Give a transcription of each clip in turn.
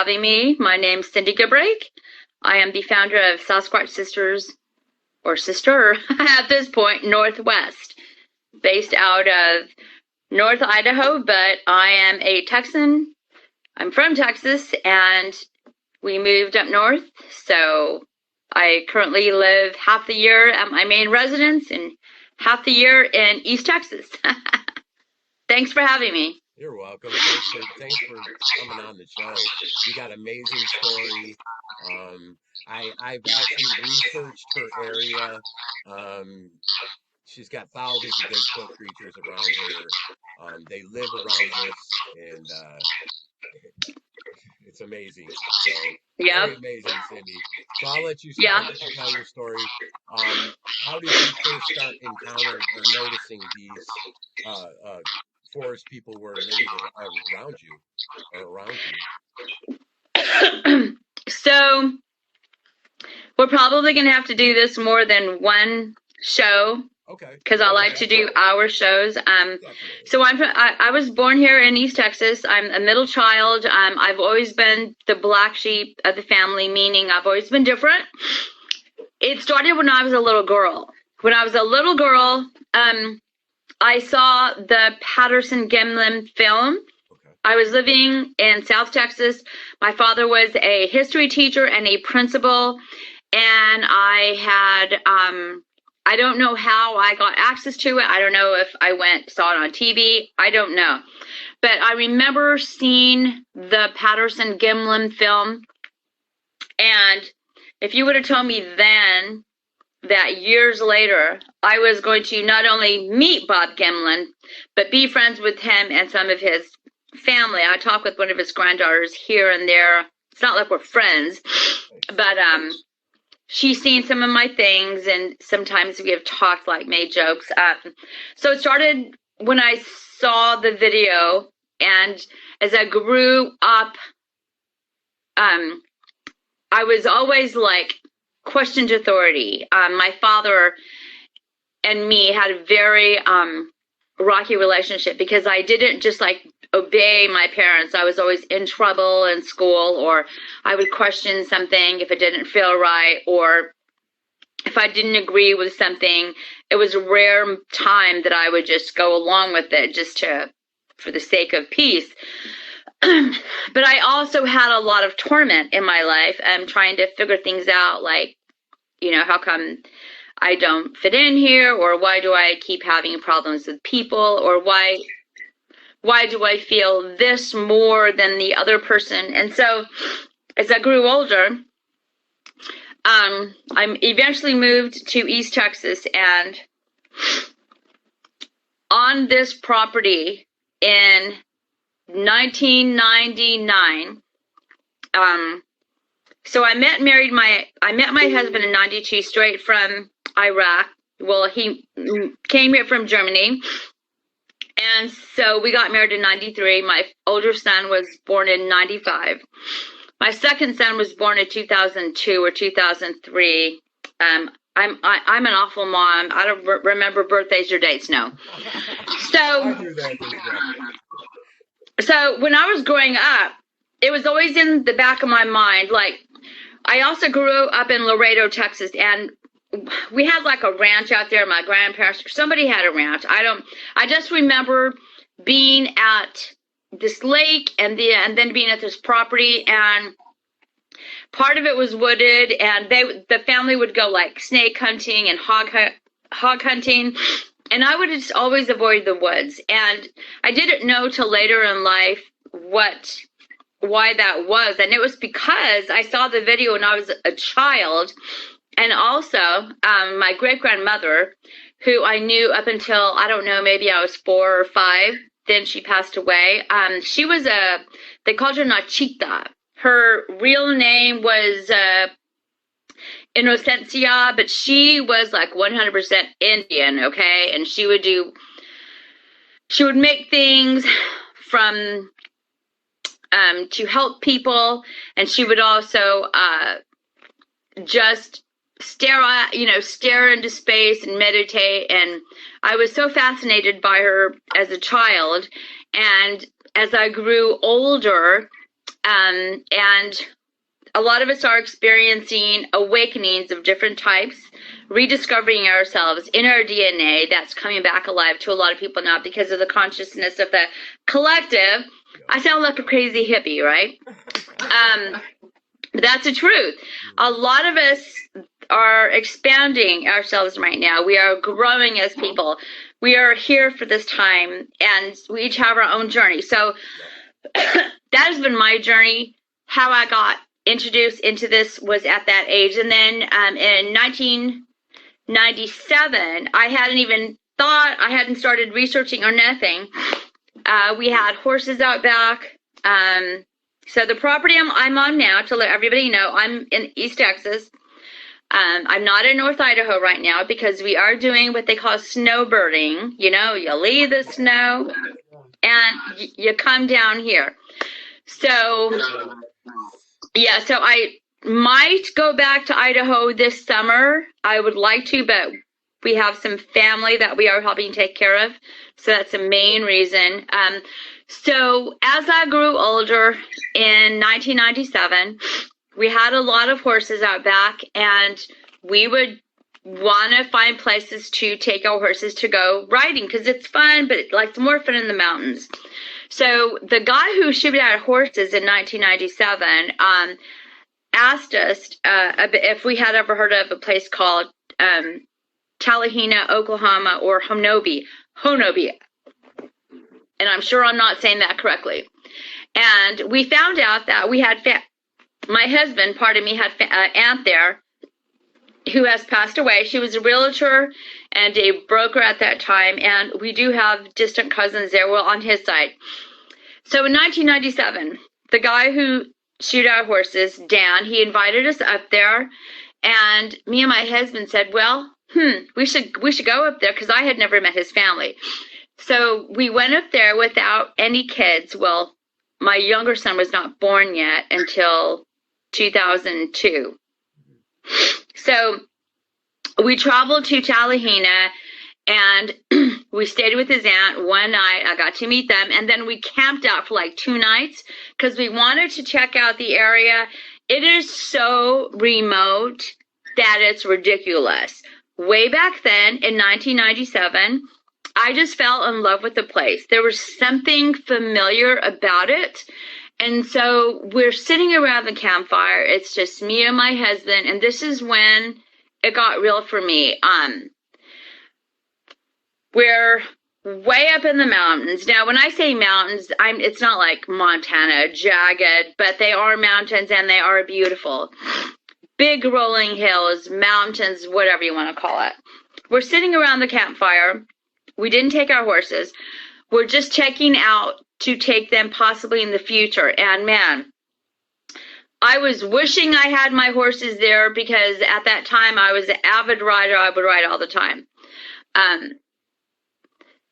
having me. My name's Cindy Goodbrake. I am the founder of Sasquatch Sisters, or Sister at this point, Northwest, based out of North Idaho, but I am a Texan. I'm from Texas, and we moved up north, so I currently live half the year at my main residence and half the year in East Texas. Thanks for having me. You're welcome. Thanks for coming on the show. You got an amazing story. I've actually researched her area. She's got thousands of Bigfoot creatures around her. They live around this, and it's amazing. So, very amazing, Cindy. So I'll let you start to tell your story. How did you first start encountering or noticing these forest people were living around you or around you? So we're probably going to have to do this more than one show. Okay. Because I like to do hour shows. So I was born here in East Texas. I'm a middle child. I've always been the black sheep of the family, meaning I've always been different. It started when I was a little girl. When I was a little girl, I saw the Patterson-Gimlin film. Okay. I was living in South Texas. My father was a history teacher and a principal, and I had I don't know how I got access to it. I don't know if I saw it on TV. I don't know. But I remember seeing the Patterson-Gimlin film. And if you would have told me then that years later, I was going to not only meet Bob Gimlin, but be friends with him and some of his family. I talk with one of his granddaughters here and there. It's not like we're friends, but she's seen some of my things, and sometimes we have talked, like made jokes. So it started when I saw the video, and as I grew up, I was always like questioned authority. My father and me had a very rocky relationship because I didn't just like obey my parents. I was always in trouble in school, or I would question something if it didn't feel right, or if I didn't agree with something. It was a rare time that I would just go along with it just for the sake of peace. But I also had a lot of torment in my life. Trying to figure things out, like, how come I don't fit in here, or why do I keep having problems with people, or why do I feel this more than the other person? And so as I grew older, I eventually moved to East Texas, and on this property in 1999, so I met my husband in 92, straight from Iraq. Well, he came here from Germany. And so we got married in 93. My older son was born in 95. My second son was born in 2002 or 2003. I'm an awful mom. I don't remember birthdays or dates. No. So when I was growing up, it was always in the back of my mind. Like, I also grew up in Laredo, Texas, and we had like a ranch out there. My grandparents, somebody had a ranch. I just remember being at this lake and then being at this property, and part of it was wooded, and the family would go like snake hunting and hog hunting, and I would just always avoid the woods. And I didn't know till later in life why that was, and it was because I saw the video when I was a child. And also, my great-grandmother, who I knew up until, I don't know, maybe I was 4 or 5, then she passed away. She was they called her Nachita. Her real name was Inocencia, but she was like 100% Indian, okay? And she would make things from, to help people, and she would also just stare into space and meditate. And I was so fascinated by her as a child. And as I grew older, And a lot of us are experiencing awakenings of different types, rediscovering ourselves in our DNA that's coming back alive to a lot of people now because of the consciousness of the collective. I sound like a crazy hippie, right? But that's the truth. A lot of us are expanding ourselves right now. We are growing as people. We are here for this time, and we each have our own journey. So that has been my journey. How I got introduced into this was at that age. And then in 1997, I hadn't started researching or nothing. We had horses out back. So the property I'm on now, to let everybody know, I'm in East Texas. I'm not in North Idaho right now because we are doing what they call snowbirding. You know, you leave the snow and you come down here. So, yeah, so I might go back to Idaho this summer. I would like to, but we have some family that we are helping take care of. So that's the main reason. So as I grew older in 1997, we had a lot of horses out back, and we would want to find places to take our horses to go riding because it's fun, but it's more fun in the mountains. So the guy who shipped out horses in 1997 asked us if we had ever heard of a place called Tallahena, Oklahoma, or Honobi. And I'm sure I'm not saying that correctly. And we found out that we had my husband, had an aunt there who has passed away. She was a realtor and a broker at that time, and we do have distant cousins there, well, on his side. So in 1997, the guy who shoot out horses, Dan, he invited us up there, and me and my husband said, well, we should go up there because I had never met his family. So we went up there without any kids. Well, my younger son was not born yet until 2002. So we traveled to Tallahena, and we stayed with his aunt one night. I got to meet them, and then we camped out for like 2 nights because we wanted to check out the area. It is so remote that it's ridiculous. Way back then, in 1997, I just fell in love with the place. There was something familiar about it. And so we're sitting around the campfire. It's just me and my husband. And this is when it got real for me. We're way up in the mountains. Now, when I say mountains, it's not like Montana, jagged, but they are mountains and they are beautiful. Big rolling hills, mountains, whatever you want to call it. We're sitting around the campfire. We didn't take our horses. We're just checking out to take them possibly in the future. And man, I was wishing I had my horses there because at that time I was an avid rider. I would ride all the time.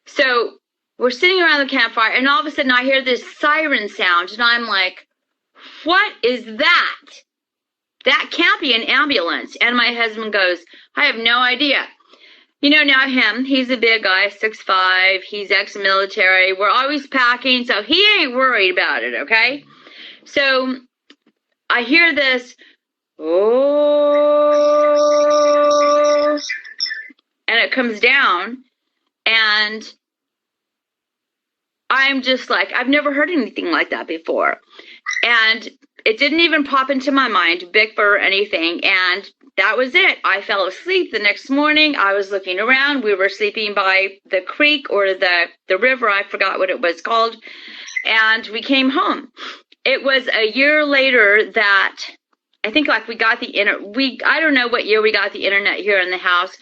So we're sitting around the campfire, and all of a sudden I hear this siren sound, and I'm like, what is that? That can't be an ambulance. And my husband goes, I have no idea. You know, now he's a big guy, 6'5", he's ex-military, we're always packing, so he ain't worried about it, okay? So I hear this, oh, and it comes down, and I'm just like, I've never heard anything like that before. And it didn't even pop into my mind, Bigfoot or anything, and that was it. I fell asleep. The next morning, I was looking around. We were sleeping by the creek or the river. I forgot what it was called. And we came home. It was a year later that I think we got the I don't know what year we got the internet here in the house.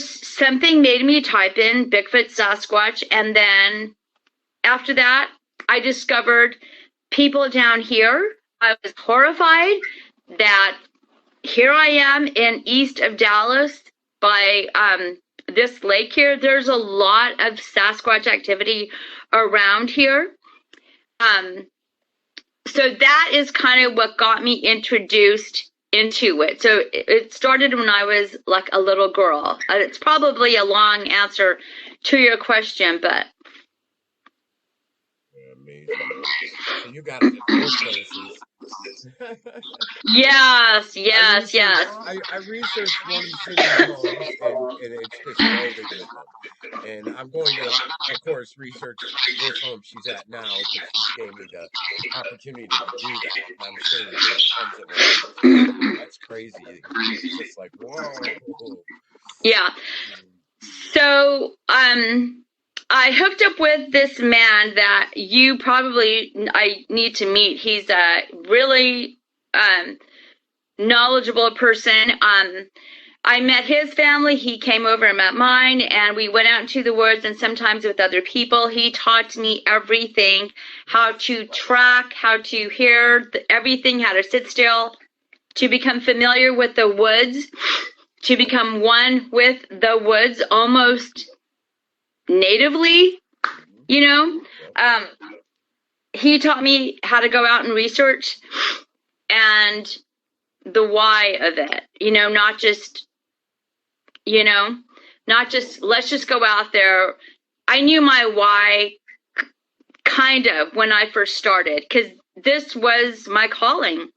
Something made me type in Bigfoot, Sasquatch. And then after that, I discovered people down here. I was horrified that here I am in east of Dallas by this lake here. There's a lot of Sasquatch activity around here. So that is kind of what got me introduced into it. So it started when I was like a little girl. It's probably a long answer to your question, but. Amazing. So you got it both places. Yes. I researched one of Cindy's homes, and it's just loaded with them. And I'm going to, of course, research this home she's at now because she gave me the opportunity to do that. And I'm sure there's tons of them. That's crazy. It's just like, whoa. Yeah. So, I hooked up with this man that I need to meet. He's a really knowledgeable person. I met his family. He came over and met mine, and we went out into the woods and sometimes with other people. He taught me everything, how to track, how to hear, everything, how to sit still, to become familiar with the woods, to become one with the woods almost natively, you know. He taught me how to go out and research and the why of it, not just let's just go out there. I knew my why kind of when I first started, because this was my calling.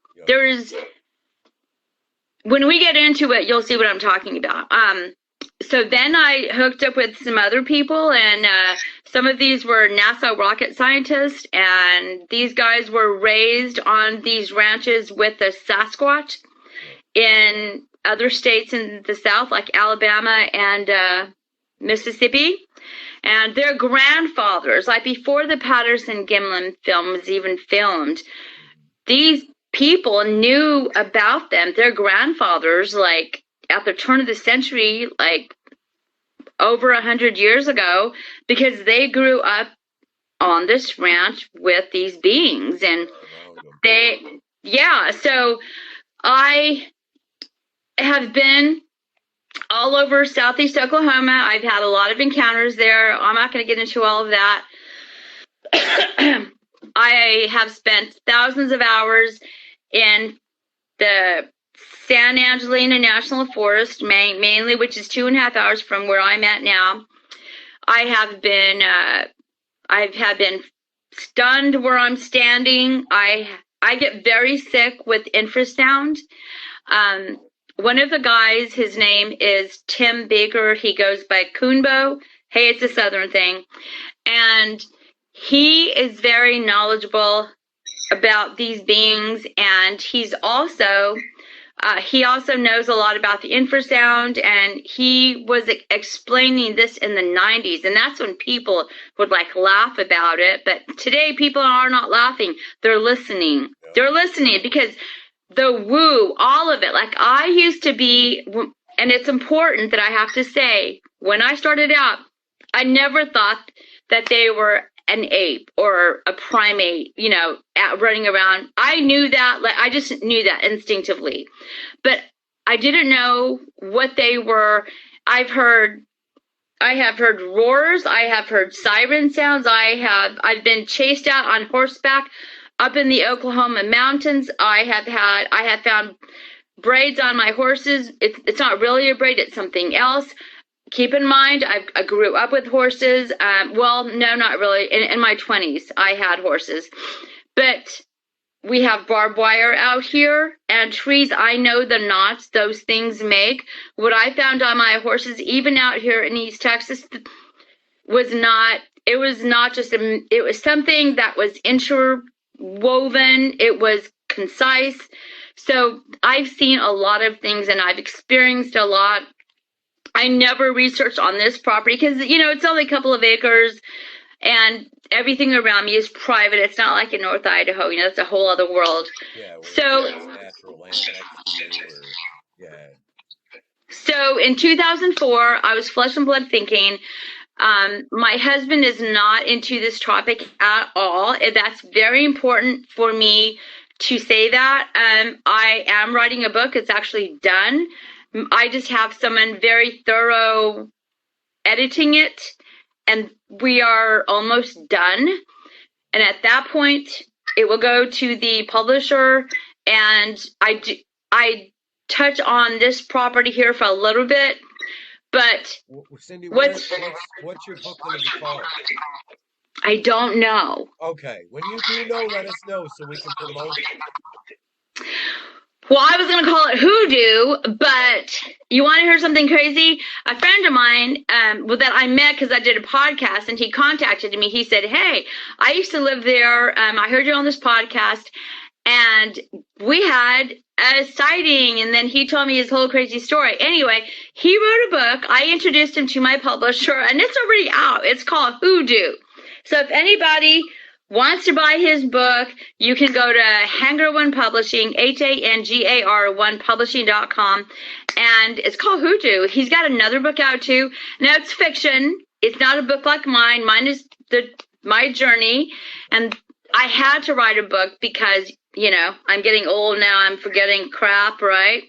When we get into it, you'll see what I'm talking about. So then I hooked up with some other people, and some of these were NASA rocket scientists, and these guys were raised on these ranches with the Sasquatch in other states in the South, like Alabama and Mississippi. And their grandfathers, like before the Patterson-Gimlin film was even filmed, these people knew about them. Their grandfathers, like at the turn of the century, like over 100 years ago, because they grew up on this ranch with these beings. And so I have been all over Southeast Oklahoma. I've had a lot of encounters there. I'm not going to get into all of that. I have spent thousands of hours in the San Angelina National Forest, mainly, which is 2.5 hours from where I'm at now. I have been stunned where I'm standing. I get very sick with infrasound. One of the guys, his name is Tim Baker. He goes by Kunbo. Hey, it's a Southern thing. And he is very knowledgeable about these beings, and he also knows a lot about the infrasound, and he was explaining this in the 90s, and that's when people would laugh about it. But today people are not laughing. They're listening. They're listening because the woo, all of it. I used to be, and it's important that I have to say, when I started out, I never thought that they were an ape or a primate, running around. I knew that, I just knew that instinctively, but I didn't know what they were. I have heard roars. I have heard siren sounds. I've been chased out on horseback up in the Oklahoma mountains. I have found braids on my horses. It's not really a braid. It's something else. Keep in mind, I grew up with horses. Well, no, not really. In my 20s, I had horses. But we have barbed wire out here and trees. I know the knots those things make. What I found on my horses, even out here in East Texas, was something that was interwoven. It was concise. So I've seen a lot of things, and I've experienced a lot. I never researched on this property because, it's only a couple of acres and everything around me is private. It's not like in North Idaho, it's a whole other world. Yeah, so natural land next to you, yeah. So in 2004, I was flesh and blood thinking, my husband is not into this topic at all. That's very important for me to say that. I am writing a book. It's actually done. I just have someone very thorough editing it, and we are almost done. And at that point, it will go to the publisher, and I touch on this property here for a little bit, but Cindy, what's your book going to be called? I don't know. Okay. When you do know, let us know so we can promote it. Well, I was going to call it Hoodoo, but you want to hear something crazy? A friend of mine that I met because I did a podcast, and he contacted me. He said, hey, I used to live there. I heard you on this podcast, and we had a sighting. And then he told me his whole crazy story. Anyway, he wrote a book. I introduced him to my publisher, and it's already out. It's called Hoodoo. So if anybody wants to buy his book, you can go to Hangar One Publishing, HANGAR1publishing.com, and it's called Hoodoo. He's got another book out too. Now it's fiction. It's not a book like mine. Mine is my journey, and I had to write a book because, you know, I'm getting old now. I'm forgetting crap, right?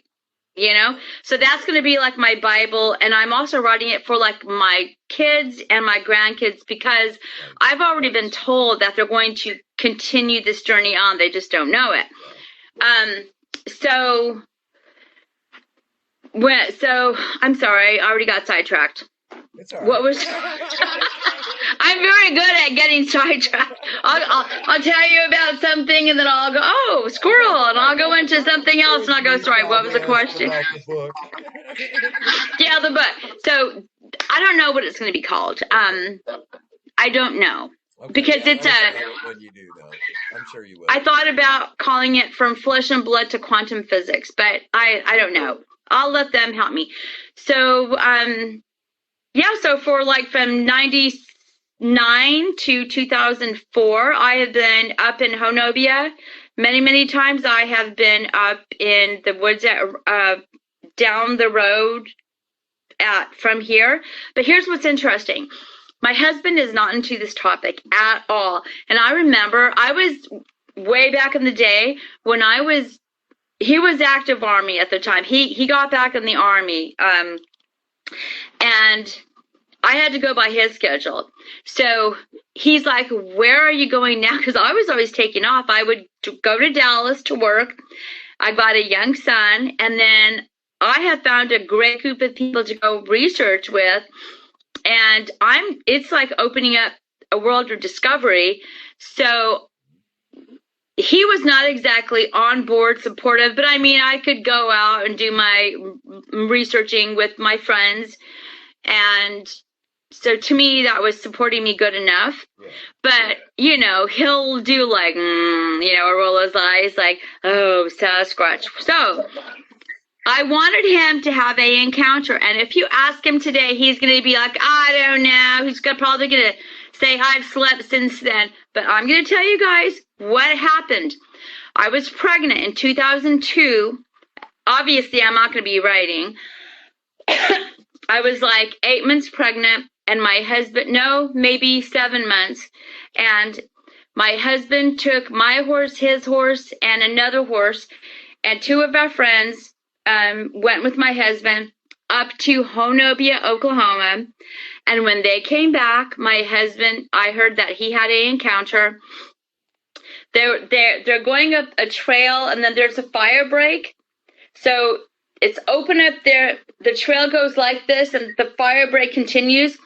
You know, so that's going to be like my Bible. And I'm also writing it for like my kids and my grandkids, because I've already been told that they're going to continue this journey on. They just don't know it. So I'm sorry, I already got sidetracked. It's all right. What was I'm very good at getting sidetracked. I'll tell you about something, and then I'll go, oh, squirrel, and I'll go into something else, and I'll go, sorry, what was the question? Yeah, the book. So I don't know what it's going to be called. I don't know. Okay, because it's when you do, though. I'm sure you will. I thought about calling it From Flesh and Blood to Quantum Physics, but I don't know. I'll let them help me. So, yeah, so for like from 99 to 2004, I have been up in Honobia. Many, many times I have been up in the woods down the road from here. But here's what's interesting. My husband is not into this topic at all. And I remember I was way back in the day when he was active Army at the time. He got back in the Army. And I had to go by his schedule. So he's like, where are you going now? Because I was always taking off. I would go to Dallas to work. I got a young son. And then I have found a great group of people to go research with. And it's like opening up a world of discovery. So he was not exactly on board supportive, but I mean, I could go out and do my researching with my friends. And so to me, that was supporting me good enough. Yeah. But, you know, he'll do like, or roll his eyes like, oh, Sasquatch. So I wanted him to have an encounter. And if you ask him today, he's going to be like, I don't know. He's probably going to say, I've slept since then. But I'm going to tell you guys what happened. I was pregnant in 2002. Obviously, I'm not going to be writing. I was like 8 months pregnant, and my husband, maybe 7 months. And my husband took my horse, his horse, and another horse, and two of our friends went with my husband up to Honobia, Oklahoma. And when they came back, my husband, I heard that he had an encounter. They're going up a trail, and then there's a fire break. So it's open up there. The trail goes like this, and the fire break continues.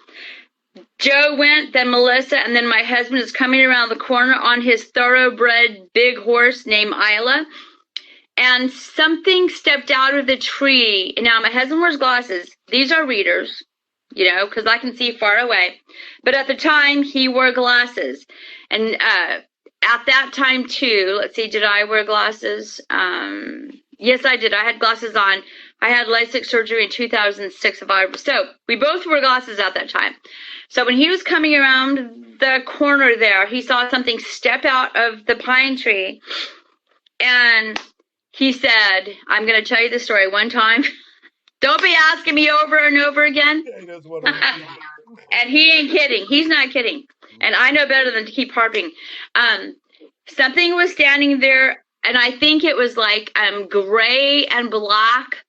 Joe went, then Melissa, and then my husband is coming around the corner on his thoroughbred big horse named Isla. And something stepped out of the tree. Now, my husband wears glasses. These are readers, because I can see far away. But at the time, he wore glasses. And at that time, too, let's see, did I wear glasses? Yes, I did. I had glasses on. I had LASIK surgery in 2006. So we both wore glasses at that time. So when he was coming around the corner there, he saw something step out of the pine tree. And he said, I'm going to tell you the story one time. Don't be asking me over and over again. And he ain't kidding. He's not kidding. And I know better than to keep harping. Something was standing there, and I think it was like gray and black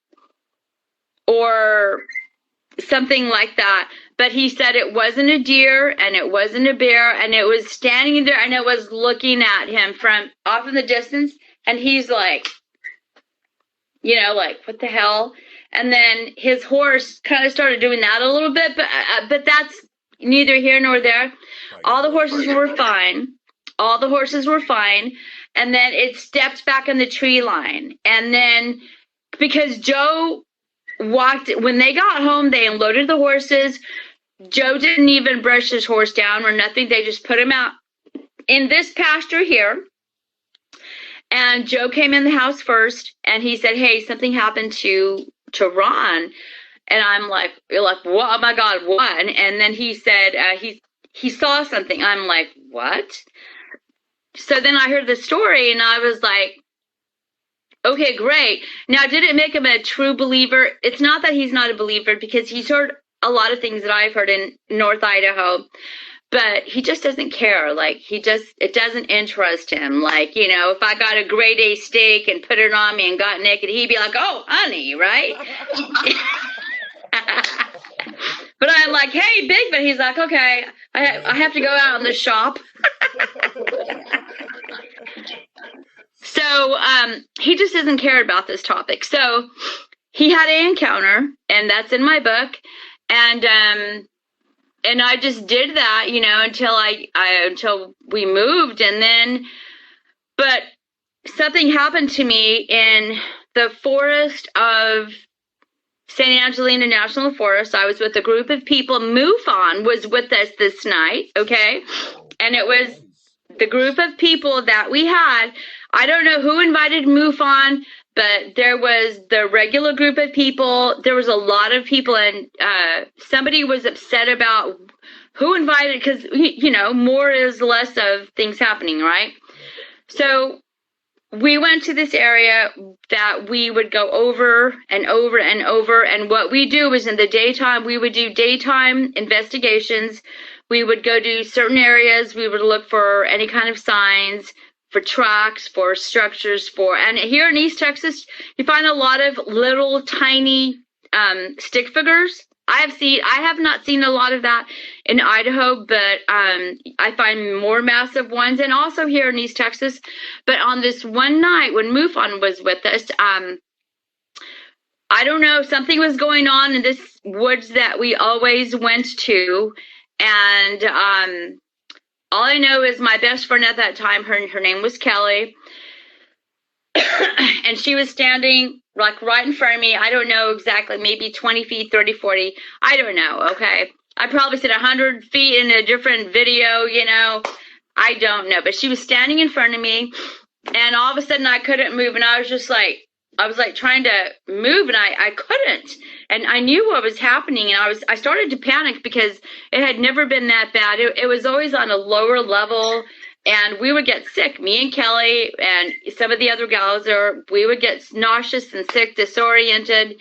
or something like that. But he said it wasn't a deer and it wasn't a bear, and it was standing there and it was looking at him from off in the distance. And he's like, like, what the hell? And then his horse kind of started doing that a little bit, but that's neither here nor there. All the horses were fine. All the horses were fine. And then it stepped back in the tree line. And then because Joe walked, when they got home, they unloaded the horses. Joe didn't even brush his horse down or nothing. They just put him out in this pasture here. And Joe came in the house first and he said, hey, something happened to Ron. And I'm like, what? Oh my God, what? And then he said, he saw something. I'm like, what? So then I heard the story and I was like, okay, great. Now, did it make him a true believer? It's not that he's not a believer because he's heard a lot of things that I've heard in North Idaho, but he just doesn't care. Like, it doesn't interest him. Like, you know, if I got a grade A steak and put it on me and got naked, he'd be like, oh, honey, right? But I'm like, hey, Bigfoot. He's like, okay, I have to go out in the shop. So he just doesn't care about this topic. So he had an encounter, and that's in my book. And I just did that, you know, until we moved. And then, but something happened to me in the forest of St. Angelina National Forest. I was with a group of people. MUFON was with us this night, okay? And it was the group of people that we had. I don't know who invited MUFON, but there was the regular group of people. There was a lot of people, and somebody was upset about who invited, because, you know, more is less of things happening, right? So we went to this area that we would go over and over and over. And what we do is in the daytime, we would do daytime investigations. We would go to certain areas. We would look for any kind of signs, for tracks, for structures, and here in East Texas, you find a lot of little tiny stick figures. I have not seen a lot of that in Idaho, but I find more massive ones, and also here in East Texas. But on this one night when MUFON was with us, I don't know, something was going on in this woods that we always went to, and all I know is my best friend at that time, her name was Kelly, and she was standing like right in front of me. I don't know exactly, maybe 20 feet, 30, 40. I don't know, okay? I probably said 100 feet in a different video, you know. I don't know, but she was standing in front of me, and all of a sudden I couldn't move, and I was trying to move, and I couldn't. And I knew what was happening, and I started to panic because it had never been that bad. It was always on a lower level, and we would get sick. Me and Kelly and some of the other gals, we would get nauseous and sick, disoriented.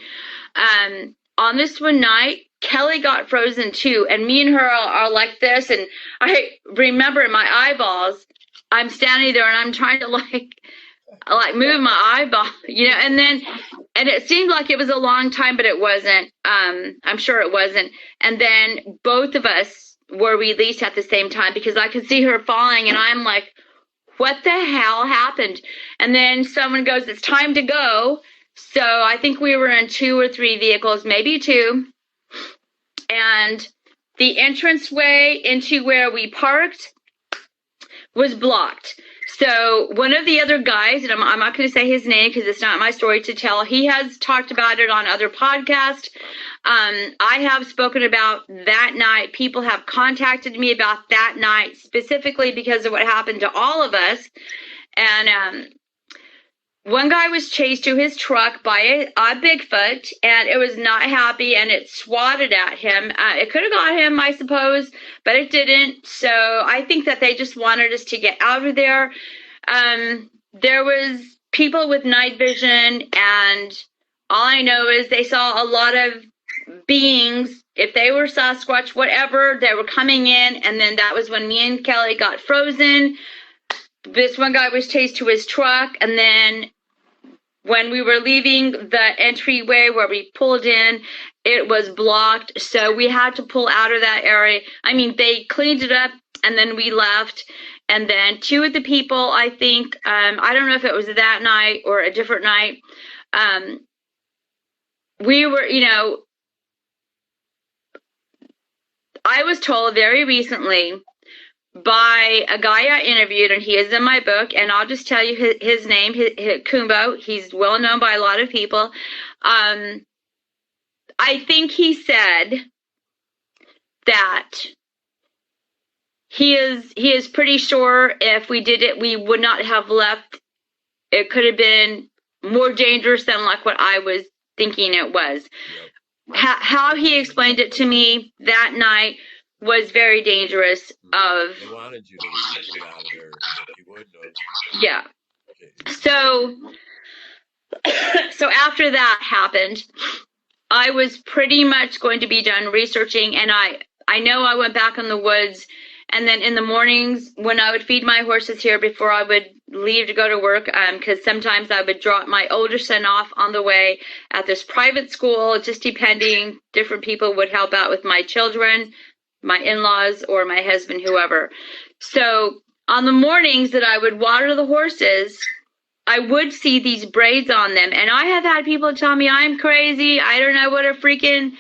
On this one night, Kelly got frozen too, and me and her are like this, and I remember in my eyeballs, I'm standing there and I'm trying to like move my eyeball, you know, and it seemed like it was a long time, but it wasn't. I'm sure it wasn't. And then both of us were released at the same time because I could see her falling, and I'm like, what the hell happened? And then someone goes, it's time to go. So I think we were in 2 or 3 vehicles, maybe 2. And the entranceway into where we parked was blocked. So one of the other guys, and I'm not going to say his name because it's not my story to tell, he has talked about it on other podcasts. I have spoken about that night. People have contacted me about that night specifically because of what happened to all of us. And one guy was chased to his truck by a Bigfoot, and it was not happy, and it swatted at him. It could have got him, I suppose, but it didn't. So I think that they just wanted us to get out of there. There was people with night vision, and all I know is they saw a lot of beings. If they were Sasquatch, whatever, they were coming in, and then that was when me and Kelly got frozen. This one guy was chased to his truck, and then when we were leaving the entryway where we pulled in, it was blocked, so we had to pull out of that area. I mean, they cleaned it up, and then we left. And then 2 of the people, I think, I don't know if it was that night or a different night, we were, you know, I was told very recently by a guy I interviewed, and he is in my book, and I'll just tell you his name, Kumbo. He's well known by a lot of people. I think he said that he is pretty sure if we did it, we would not have left. It could have been more dangerous than like what I was thinking it was. How he explained it to me that night was very dangerous. They wanted you to get out of there if you would know. Yeah. So after that happened, I was pretty much going to be done researching, and I know I went back in the woods, and then in the mornings when I would feed my horses here before I would leave to go to work, because sometimes I would drop my older son off on the way at this private school, just depending. Different people would help out with my children, my in-laws, or my husband, whoever. So on the mornings that I would water the horses, I would see these braids on them, and I have had people tell me I'm crazy. I don't know what a freaking,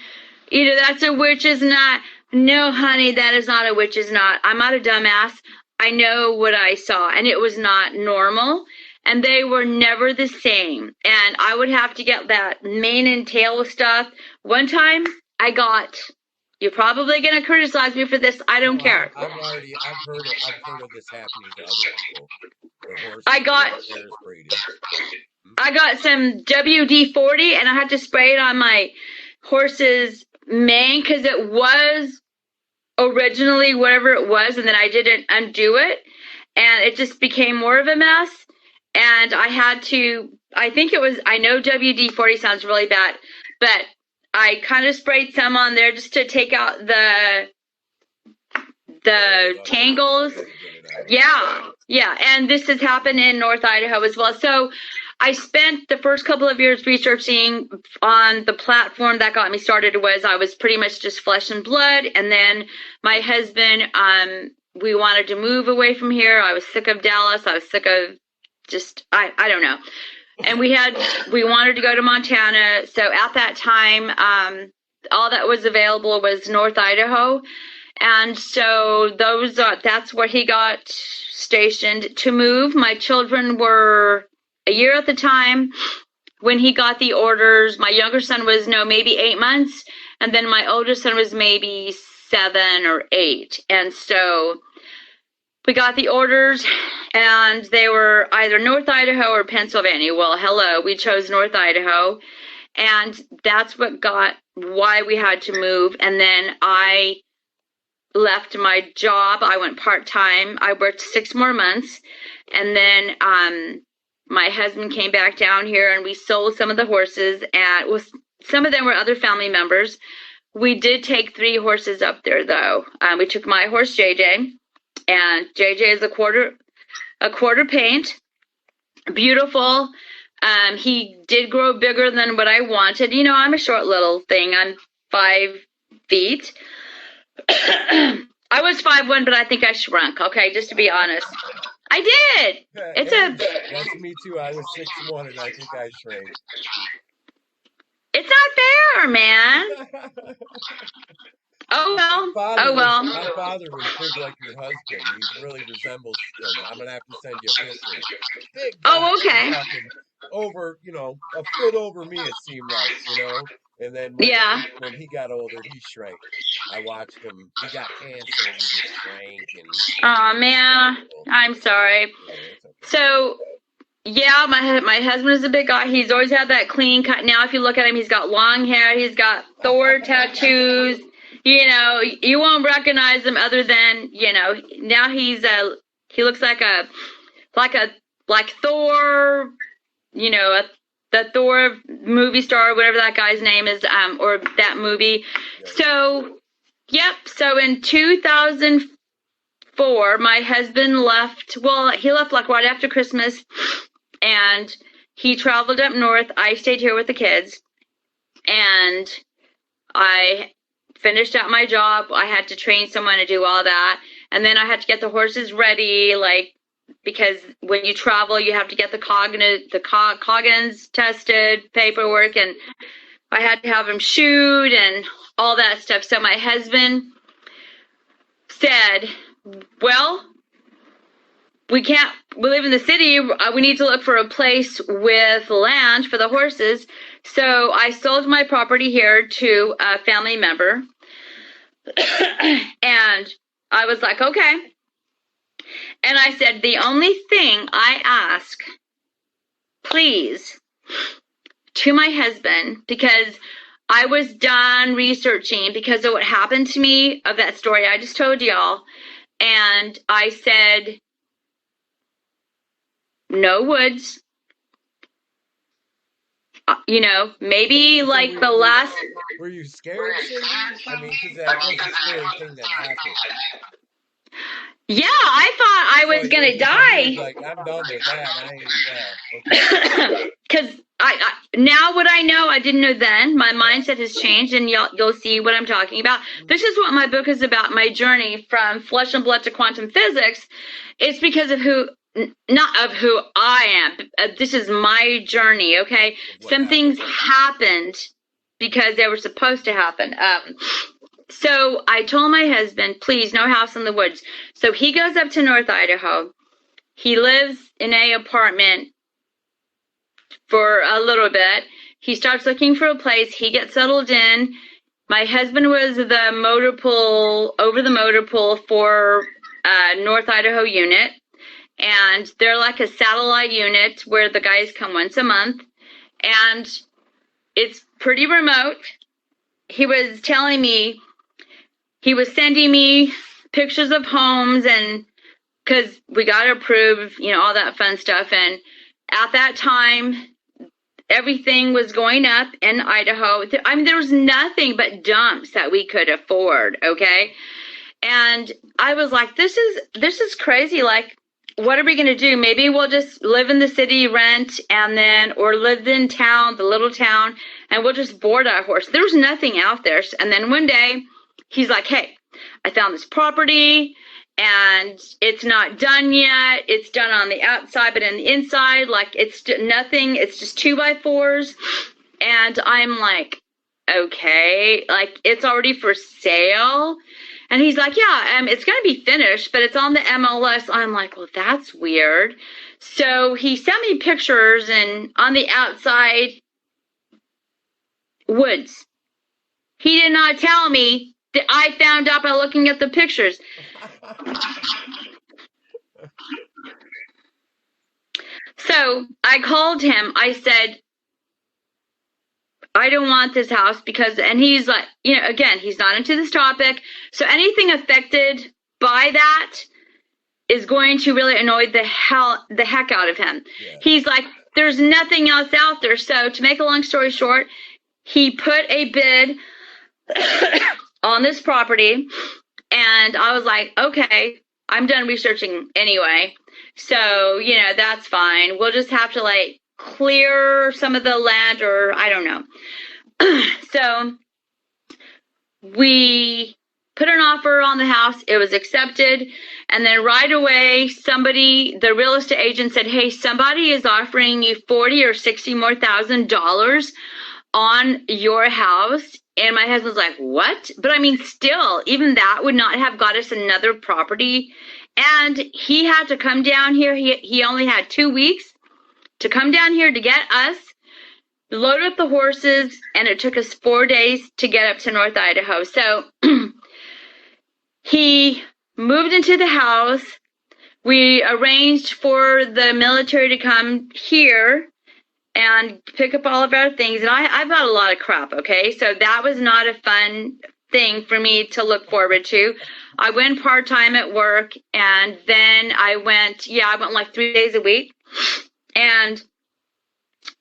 either that's a witch's knot. No, honey, that is not a witch's knot. I'm not a dumbass. I know what I saw, and it was not normal, and they were never the same. And I would have to get that mane and tail stuff. One time, I got. You're probably gonna criticize me for this. I don't care. I've heard of this happening to other people. I got some WD-40, and I had to spray it on my horse's mane because it was originally whatever it was, and then I didn't undo it, and it just became more of a mess. And I had to. I think it was. I know WD-40 sounds really bad, but I kind of sprayed some on there just to take out the tangles. Yeah, and this has happened in North Idaho as well. So I spent the first couple of years researching on the platform that got me started. I was pretty much just flesh and blood, and then my husband, we wanted to move away from here. I was sick of Dallas. I was sick of just, I don't know. And we wanted to go to Montana. So at that time, all that was available was North Idaho. And so that's where he got stationed to move. My children were a year at the time when he got the orders. My younger son was maybe 8 months, and then my older son was maybe 7 or 8. And so we got the orders, and they were either North Idaho or Pennsylvania. Well, hello, we chose North Idaho, and that's why we had to move. And then I left my job. I went part-time. I worked 6 more months, and then my husband came back down here, and we sold some of the horses, and some of them were other family members. We did take 3 horses up there, though. We took my horse, JJ, and JJ is a quarter paint, beautiful. He did grow bigger than what I wanted. You know, I'm a short little thing. I'm 5 feet. I was 5'1", but I think I shrunk. Okay, just to be honest, I did. That's me too. I was 6'1", and I think I shrank. It's not fair, man. Oh well. My father was big like your husband. He really resembles him. I'm gonna have to send you a picture. Big guy, oh, okay. Over, a foot over me, it seemed like, And then when he got older, he shrank. I watched him. He got cancer and he just shrank. Oh man, I'm sorry. Yeah, okay. So. Yeah, my husband is a big guy. He's always had that clean cut. Now, if you look at him, he's got long hair. He's got Thor tattoos. You won't recognize him other than, now he looks like Thor, the Thor movie star, whatever that guy's name is, or that movie. So, yep. So in 2004, my husband left. Well, he left like right after Christmas. And he traveled up north. I stayed here with the kids, and I finished out my job. I had to train someone to do all that, and then I had to get the horses ready, because when you travel, you have to get the Coggins tested, paperwork, and I had to have them shoed and all that stuff. So my husband said, well, we live in the city. We need to look for a place with land for the horses. So I sold my property here to a family member. And I was like, okay. And I said, the only thing I ask, please, to my husband, because I was done researching because of what happened to me of that story I just told y'all. And I said, no woods. You know, maybe like the last. Were you scared, Cindy? I mean, because that was a scary thing that happened. Yeah, I thought I was gonna die. Like, I'm done with that. Because now what I know, I didn't know then. My mindset has changed, and you'll see what I'm talking about. This is what my book is about. My journey from flesh and blood to quantum physics. It's because of not of who I am. This is my journey, okay? Some things happened because they were supposed to happen. So I told my husband, please, no house in the woods. So he goes up to North Idaho. He lives in an apartment for a little bit. He starts looking for a place. He gets settled in. My husband was over the motor pool for North Idaho unit. And they're like a satellite unit where the guys come once a month. And it's pretty remote. He was telling me, he was sending me pictures of homes, and because we got to approve, you know, all that fun stuff. And at that time, everything was going up in Idaho. I mean, there was nothing but dumps that we could afford, okay? And I was like, this is crazy. Like, what are we going to do? Maybe we'll just live in the city, rent, or live in town, the little town, and we'll just board our horse. There was nothing out there. And then one day, he's like, hey, I found this property, and it's not done yet. It's done on the outside, but on the inside, like, it's nothing. It's just 2x4s. And I'm like, okay, like, it's already for sale. And he's like, yeah, it's going to be finished, but it's on the MLS. I'm like, well, that's weird. So he sent me pictures, and on the outside, woods. He did not tell me that I found out by looking at the pictures. So I called him. I said, I don't want this house and he's like, you know, again, he's not into this topic. So anything affected by that is going to really annoy the heck out of him. Yeah. He's like, there's nothing else out there. So to make a long story short, he put a bid on this property, and I was like, okay, I'm done researching anyway. So, you know, that's fine. We'll just have to like clear some of the land, or I don't know. So we put an offer on the house. It was accepted. And then right away, the real estate agent said, hey, somebody is offering you $40,000 or $60,000 more on your house. And my husband's like, what? But I mean, still, even that would not have got us another property. And he had to come down here. He only had 2 weeks to come down here to get us, load up the horses, and it took us 4 days to get up to North Idaho. So he moved into the house. We arranged for the military to come here and pick up all of our things. And I bought a lot of crap, okay? So that was not a fun thing for me to look forward to. I went part-time at work, and then I went like 3 days a week. And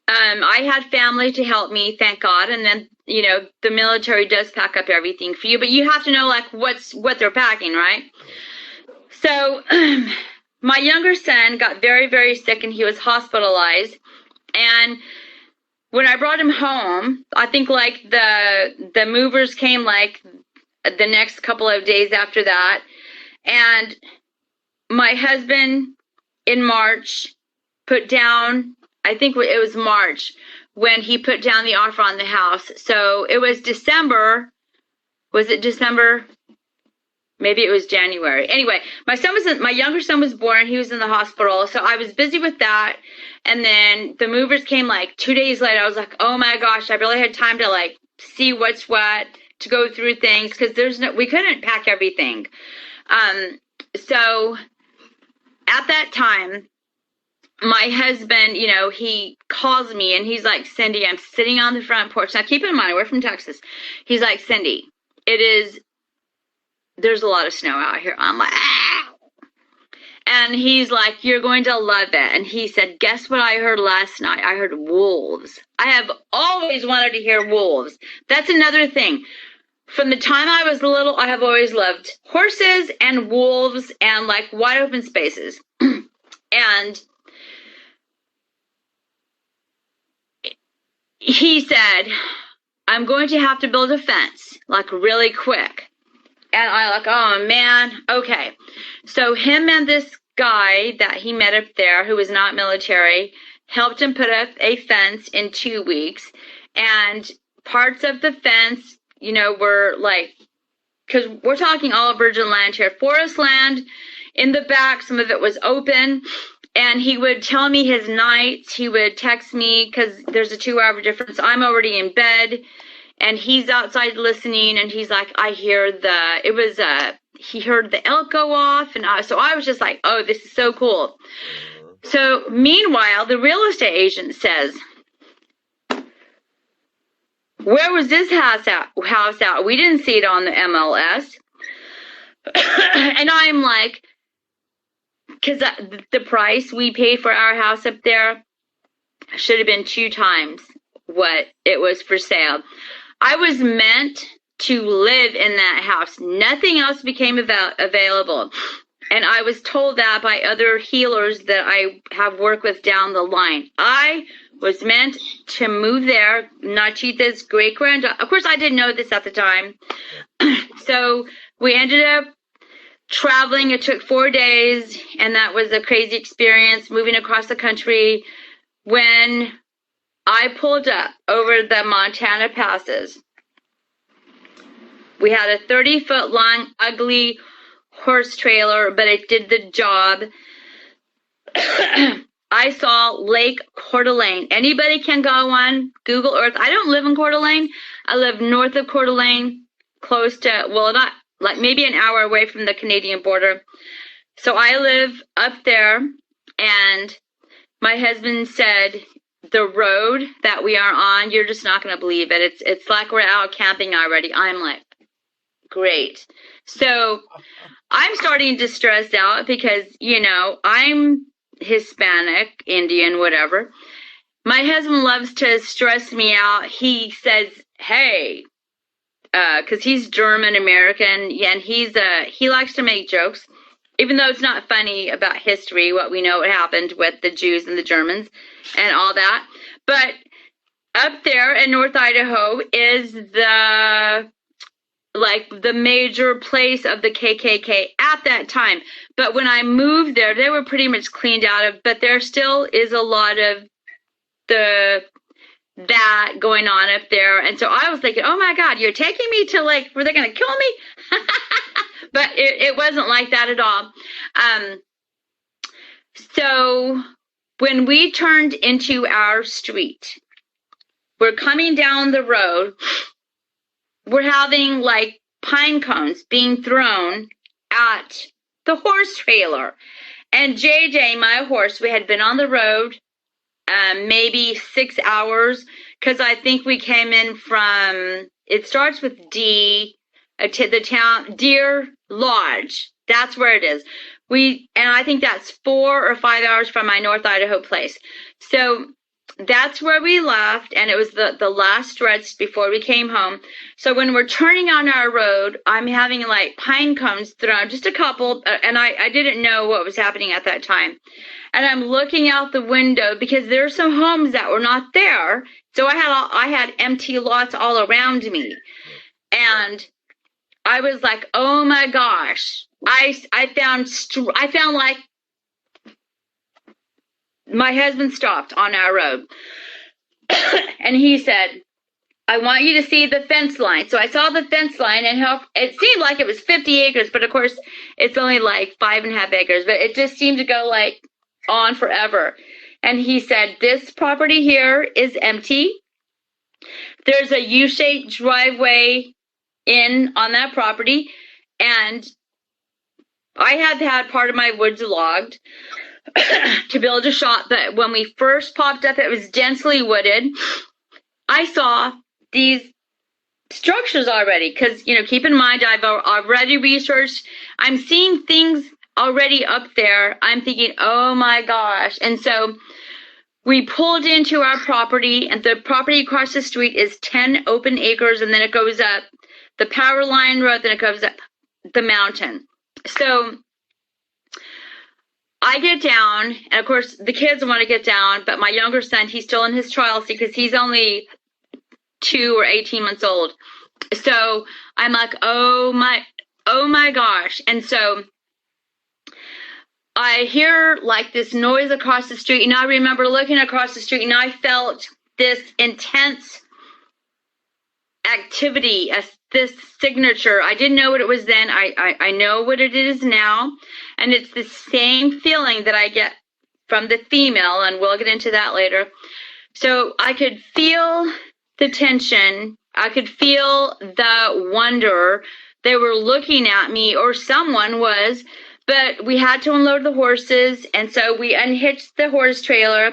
I had family to help me, thank God. And then, you know, the military does pack up everything for you, but you have to know like what they're packing, right? So my younger son got very, very sick, and he was hospitalized. And when I brought him home, I think like the movers came like the next couple of days after that. And my husband in March put down, I think it was March, when he put down the offer on the house. So it was December. Was it December? Maybe it was January. Anyway, my younger son was born. He was in the hospital. So I was busy with that. And then the movers came like 2 days later. I was like, oh my gosh, I really had time to like see what's what, to go through things, because we couldn't pack everything. So at that time, my husband, you know, he calls me and he's like, Cindy, I'm sitting on the front porch. Now keep in mind, we're from Texas. He's like, Cindy, there's a lot of snow out here. I'm like, ah! And he's like, you're going to love it. And he said, guess what I heard last night? I heard wolves. I have always wanted to hear wolves. That's another thing. From the time I was little, I have always loved horses and wolves and like wide open spaces. And he said, I'm going to have to build a fence like really quick. And I like, oh man, okay. So him and this guy that he met up there who was not military helped him put up a fence in 2 weeks. And parts of the fence, you know, were like, because we're talking all virgin land here, forest land in the back, some of it was open. And he would tell me his nights. He would text me because there's a 2-hour difference. I'm already in bed. And he's outside listening, and he's like, I hear he heard the elk go off, and so I was just like, oh, this is so cool. So meanwhile, the real estate agent says, where was this house out? We didn't see it on the MLS. And I'm like, because the price we paid for our house up there should have been 2 times what it was for sale. I was meant to live in that house. Nothing else became available. And I was told that by other healers that I have worked with down the line. I was meant to move there, Nachita's great-granddaughter. Of course, I didn't know this at the time. So we ended up traveling. It took 4 days, and that was a crazy experience, moving across the country. When I pulled up over the Montana passes, we had a 30-foot long, ugly horse trailer, but it did the job. I saw Lake Coeur d'Alene. Anybody can go on Google Earth. I don't live in Coeur d'Alene. I live north of Coeur d'Alene, close to, well, not like maybe an hour away from the Canadian border. So I live up there, and my husband said, the road that we are on, you're just not going to believe it. It's like we're out camping already. I'm like, great. So I'm starting to stress out because, you know, I'm Hispanic, Indian, whatever. My husband loves to stress me out. He says, hey, because he's German American, and he likes to make jokes, even though it's not funny about history, what we know what happened with the Jews and the Germans and all that. But up there in North Idaho is the major place of the KKK at that time. But when I moved there, they were pretty much cleaned out of, but there still is a lot of that going on up there. And so I was thinking, oh my God, you're taking me to like, were they going to kill me? But it wasn't like that at all. So when we turned into our street, we're coming down the road, we're having like pine cones being thrown at the horse trailer. And JJ, my horse, we had been on the road maybe 6 hours, because I think we came in from, it starts with D, to the town, Deer Lodge. That's where it is. And I think that's 4 or 5 hours from my North Idaho place. So that's where we left, and it was the last stretch before we came home. So when we're turning on our road, I'm having like pine cones thrown, just a couple, and I didn't know what was happening at that time. And I'm looking out the window because there are some homes that were not there. So I had empty lots all around me. And I was like, oh my gosh. I found like my husband stopped on our road. And he said, I want you to see the fence line. So I saw the fence line, and how it seemed like it was 50 acres, but of course it's only like 5.5 acres, but it just seemed to go like on forever. And he said, this property here is empty. There's a U-shaped driveway in on that property, and I had part of my woods logged to build a shop, but when we first popped up, it was densely wooded. I saw these structures already, because, keep in mind, I've already researched. I'm seeing things already up there. I'm thinking, oh my gosh. And so we pulled into our property, and the property across the street is 10 open acres, and then it goes up the power line road, then it goes up the mountain. So I get down, and of course the kids want to get down, but my younger son, he's still in his trial seat because he's only 2 or 18 months old. So I'm like, oh my gosh. And so I hear like this noise across the street, and I remember looking across the street, and I felt this intense activity, this signature. I didn't know what it was then. I know what it is now, and it's the same feeling that I get from the female, and we'll get into that later. So I could feel the tension. I could feel the wonder. They were looking at me, or someone was, but we had to unload the horses, and so we unhitched the horse trailer,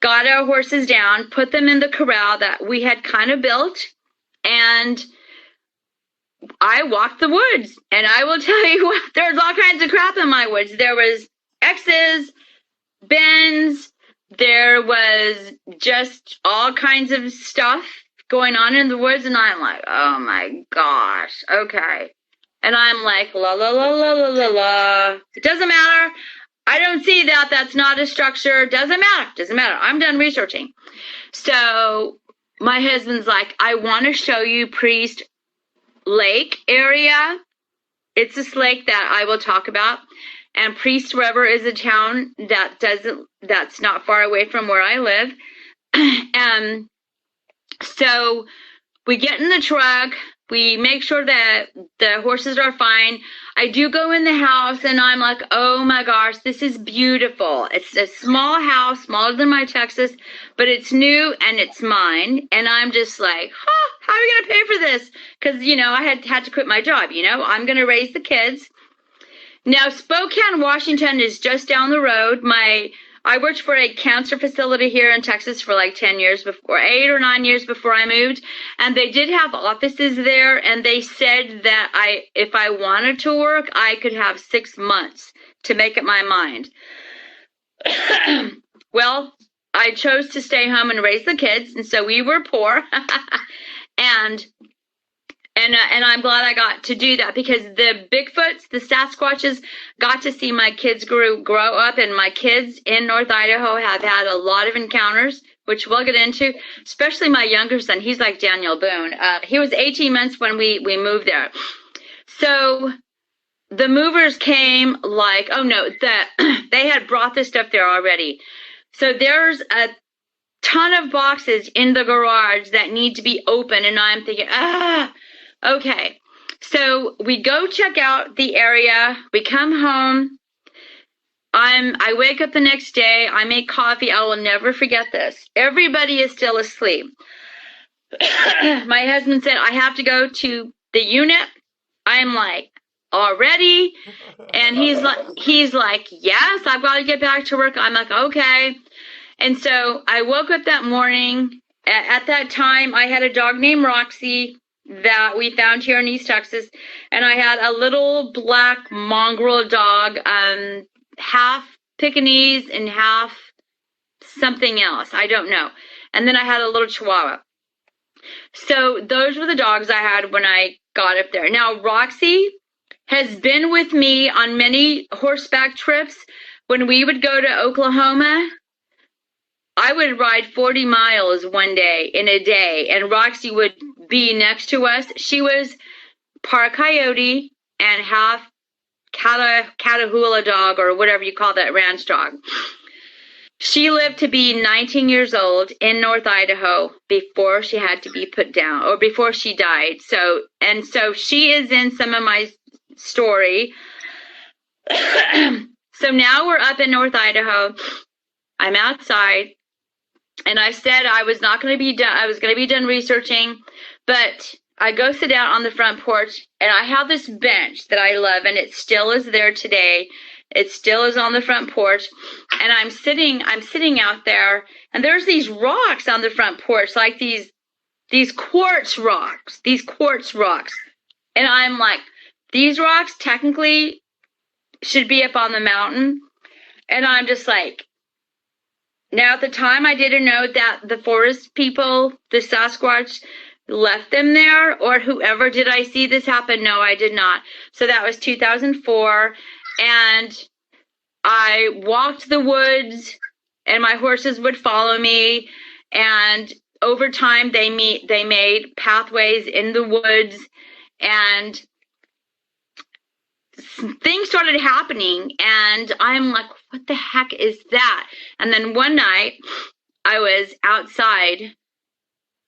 got our horses down, put them in the corral that we had kind of built, and I walked the woods. And I will tell you what, there's all kinds of crap in my woods. There was X's, bends, there was just all kinds of stuff going on in the woods, and I'm like, oh my gosh, okay. And I'm like, la la la la la la la. It doesn't matter. I don't see that. That's not a structure. Doesn't matter. I'm done researching. So my husband's like, I want to show you Priest Lake area. It's this lake that I will talk about. And Priest River is a town that's not far away from where I live. And so we get in the truck. We make sure that the horses are fine. I do go in the house, and I'm like, oh my gosh, this is beautiful. It's a small house, smaller than my Texas, but it's new and it's mine. And I'm just like, how are we going to pay for this? Because, I had to quit my job. I'm going to raise the kids. Now, Spokane, Washington is just down the road. I worked for a cancer facility here in Texas for like 10 years before, 8 or 9 years before I moved. And they did have offices there. And they said that if I wanted to work, I could have 6 months to make up my mind. Well, I chose to stay home and raise the kids. And so we were poor. And I'm glad I got to do that, because the Bigfoots, the Sasquatches, got to see my kids grow up, and my kids in North Idaho have had a lot of encounters, which we'll get into, especially my younger son. He's like Daniel Boone. He was 18 months when we moved there. So the movers came like, oh no, they had brought this stuff there already. So there's a ton of boxes in the garage that need to be open, and I'm thinking, okay. So we go check out the area. We come home. I wake up the next day. I make coffee. I will never forget this. Everybody is still asleep. My husband said, I have to go to the unit. I'm like, already? And he's like, yes, I've got to get back to work. I'm like, okay. And so I woke up that morning. At that time, I had a dog named Roxy that we found here in East Texas. And I had a little black mongrel dog, half Pekingese and half something else. I don't know. And then I had a little Chihuahua. So those were the dogs I had when I got up there. Now, Roxy has been with me on many horseback trips. When we would go to Oklahoma, I would ride 40 miles one day in a day, and Roxy would be next to us. She was part coyote and half Catahoula dog, or whatever you call that ranch dog. She lived to be 19 years old in North Idaho before she had to be put down, or before she died. So she is in some of my story. So now we're up in North Idaho. I'm outside, and I said I was not going to be done. I was going to be done researching, but I go sit down on the front porch, and I have this bench that I love, and it still is there today. It still is on the front porch, and I'm sitting out there, and there's these rocks on the front porch, like these quartz rocks, and I'm like, these rocks technically should be up on the mountain, and I'm just like, now at the time I didn't know that the forest people, the Sasquatch, left them there, or whoever. Did I see this happen? No, I did not. So that was 2004, and I walked the woods, and my horses would follow me, and over time they made pathways in the woods, and things started happening, and I'm like, what the heck is that? And then one night I was outside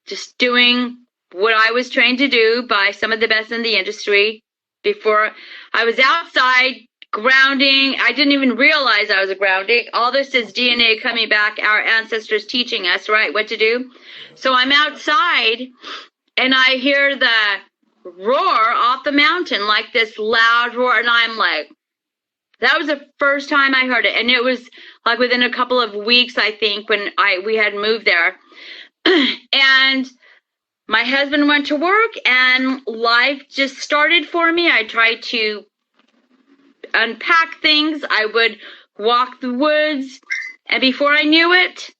just doing what I was trained to do by some of the best in the industry. Before I was outside grounding, I didn't even realize I was grounding. All this is DNA coming back, our ancestors teaching us, right, what to do. So I'm outside, and I hear the roar off the mountain, like this loud roar, and I'm like, that was the first time I heard it, and it was like within a couple of weeks, I think, when we had moved there. And my husband went to work, and life just started for me. I tried to unpack things. I would walk the woods, and before I knew it,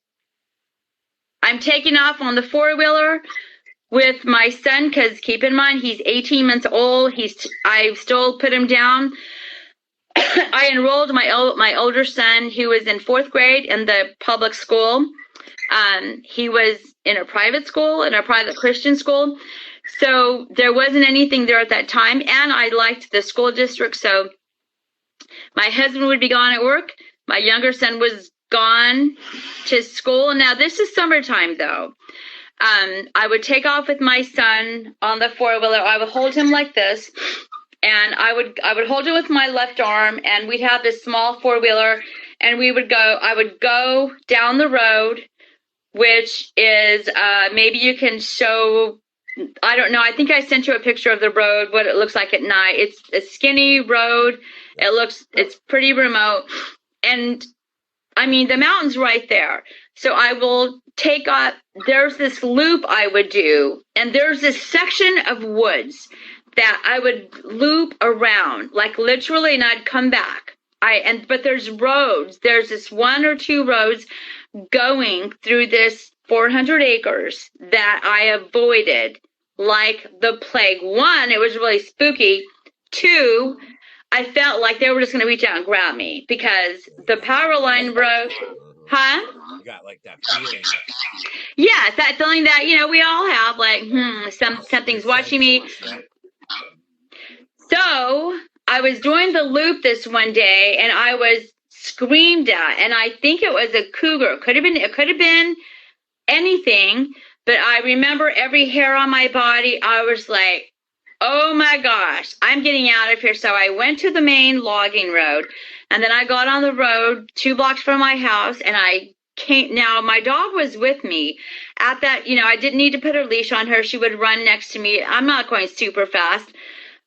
I'm taking off on the four-wheeler with my son, because keep in mind, he's 18 months old. I still put him down. I enrolled my older son, who was in 4th grade, in the public school. He was in a private school, in a private Christian school. So there wasn't anything there at that time, and I liked the school district. So my husband would be gone at work. My younger son was gone to school. Now, this is summertime, though. I would take off with my son on the four-wheeler. I would hold him like this, and I would hold it with my left arm, and we'd have this small four-wheeler, and I would go down the road, which is, maybe you can show, I don't know, I think I sent you a picture of the road, what it looks like at night. It's a skinny road. It's pretty remote. And I mean, the mountain's right there. So I will take off, there's this loop I would do, and there's this section of woods that I would loop around, like literally, and I'd come back. But there's roads. There's this 1 or 2 roads going through this 400 acres that I avoided like the plague. 1, it was really spooky. 2, I felt like they were just going to reach out and grab me, because the power line road, You got like that feeling. Yeah, it's that feeling that, we all have, like, something's watching me. So I was doing the loop this one day, and I was screamed at, and I think it was a cougar. It could have been anything, but I remember every hair on my body. I was like, oh my gosh, I'm getting out of here. So I went to the main logging road, and then I got on the road 2 blocks from my house, and I came. Now, my dog was with me at that, I didn't need to put a leash on her. She would run next to me. I'm not going super fast.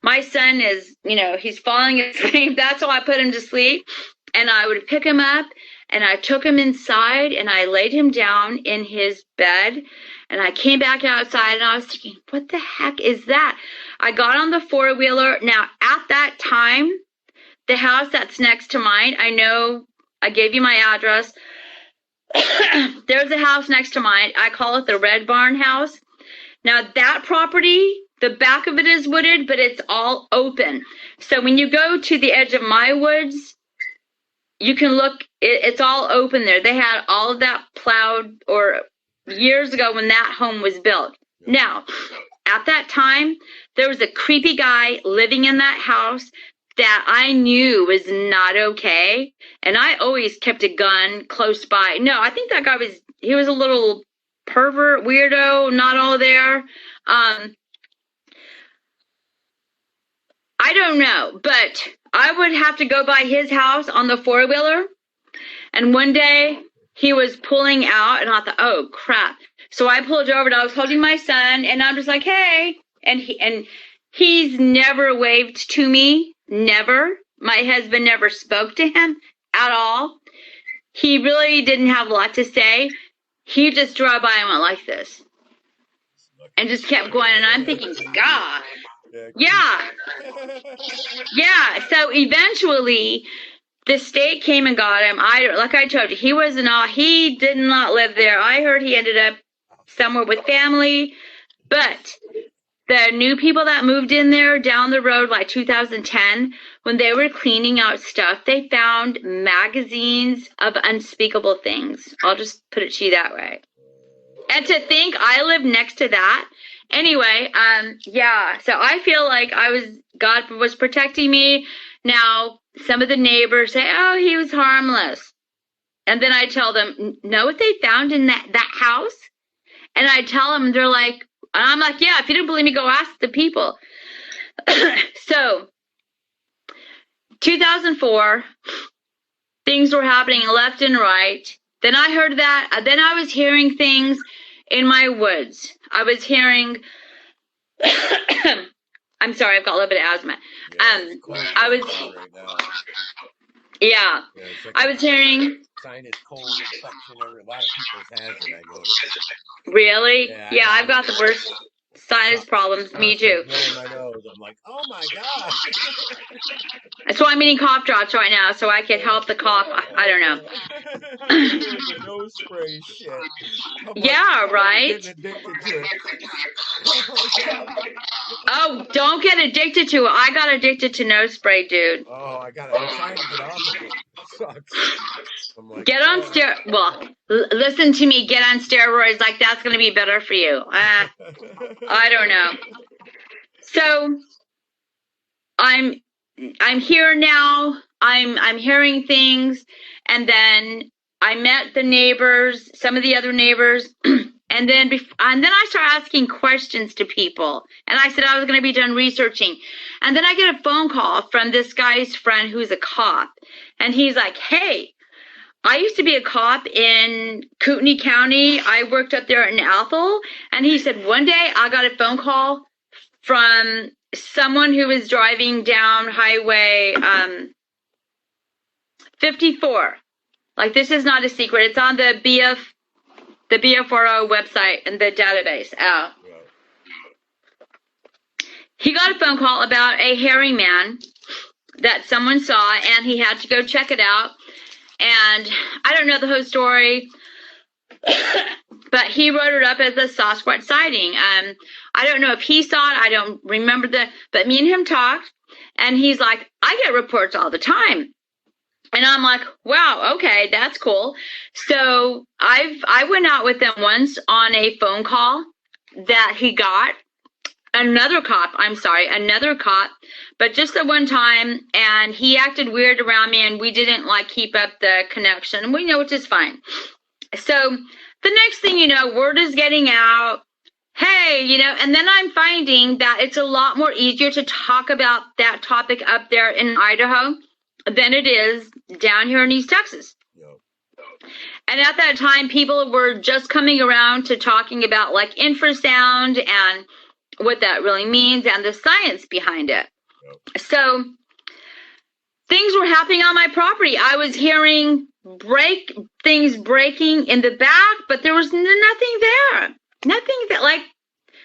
My son is, he's falling asleep. That's why I put him to sleep. And I would pick him up, and I took him inside, and I laid him down in his bed. And I came back outside, and I was thinking, what the heck is that? I got on the four-wheeler. Now, at that time, the house that's next to mine, I know I gave you my address. There's a house next to mine. I call it the Red Barn House. Now, that property, the back of it is wooded, but it's all open. So when you go to the edge of my woods, you can look, it's all open there. They had all of that plowed, or years ago when that home was built. Now, at that time, there was a creepy guy living in that house. that I knew was not okay. And I always kept a gun close by. No, I think that guy he was a little pervert, weirdo, not all there. I don't know, but I would have to go by his house on the four-wheeler. And one day he was pulling out and I thought, oh crap. So I pulled over and I was holding my son and I'm just like, hey. And he's never waved to me. Never. My husband never spoke to him at all. He really didn't have a lot to say. He just drove by and went like this. And just kept going. And I'm thinking, God. Yeah. Yeah. So eventually the state came and got him. Like I told you, he did not live there. I heard he ended up somewhere with family. But the new people that moved in there down the road, like 2010, when they were cleaning out stuff, they found magazines of unspeakable things. I'll just put it to you that way. And to think I lived next to that. Anyway, yeah, so I feel like God was protecting me. Now, some of the neighbors say, oh, he was harmless. And then I tell them, know what they found in that house? And I tell them, they're like, and I'm like, yeah, if you didn't believe me, go ask the people. So, 2004, things were happening left and right. Then I heard that. Then I was hearing things in my woods. I was hearing, I'm sorry, I've got a little bit of asthma. Yeah, I was hearing. Sinus cold infection, a lot of people's has it, I noticed. Really? Yeah, I've got the worst sinus problems. Me too. My nose. I'm like, oh my God. That's why I'm eating cough drops right now, so I can help the cough. I don't know. The nose spray shit. Yeah, right? Oh, don't get addicted to it. I got addicted to nose spray, dude. Oh, I'm trying to get off of it. It sucks. Like, get on listen to me. Get on steroids. Like that's going to be better for you. I don't know. So I'm here now. I'm hearing things, and then I met the neighbors, some of the other neighbors, and then I started asking questions to people. And I said I was going to be done researching, and then I get a phone call from this guy's friend who's a cop, and he's like, "Hey, I used to be a cop in Kootenai County. I worked up there in Athol," and he said one day I got a phone call from someone who was driving down Highway 54. Like, this is not a secret. It's on the BFRO website and the database. He got a phone call about a hairy man that someone saw, and he had to go check it out. And I don't know the whole story, but he wrote it up as a Sasquatch sighting. I don't know if he saw it. I don't remember but me and him talked, and he's like, I get reports all the time. And I'm like, wow, okay, that's cool. So I went out with them once on a phone call that he got. Another cop, but just the one time, and he acted weird around me, and we didn't keep up the connection, which is fine. So the next thing you know, word is getting out, hey, and then I'm finding that it's a lot more easier to talk about that topic up there in Idaho than it is down here in East Texas. And at that time, people were just coming around to talking about infrasound and what that really means and the science behind it. So things were happening on my property. I was hearing things breaking in the back, but there was nothing there. Nothing that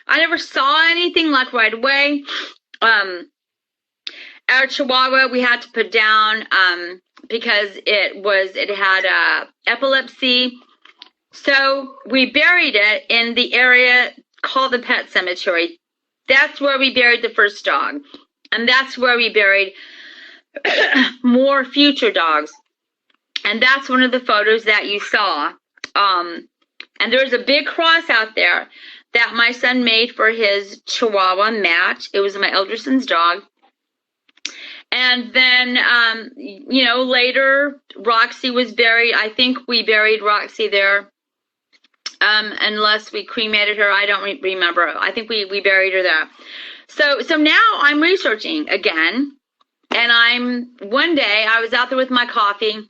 I never saw anything right away. Our Chihuahua we had to put down because it had epilepsy. So we buried it in the area called the Pet Cemetery. That's where we buried the first dog. And that's where we buried more future dogs. And that's one of the photos that you saw. And there's a big cross out there that my son made for his Chihuahua, Matt. It was my elder son's dog. And then, later Roxy was buried. I think we buried Roxy there. Unless we cremated her, I don't remember. I think we buried her there. So now I'm researching again, and one day I was out there with my coffee,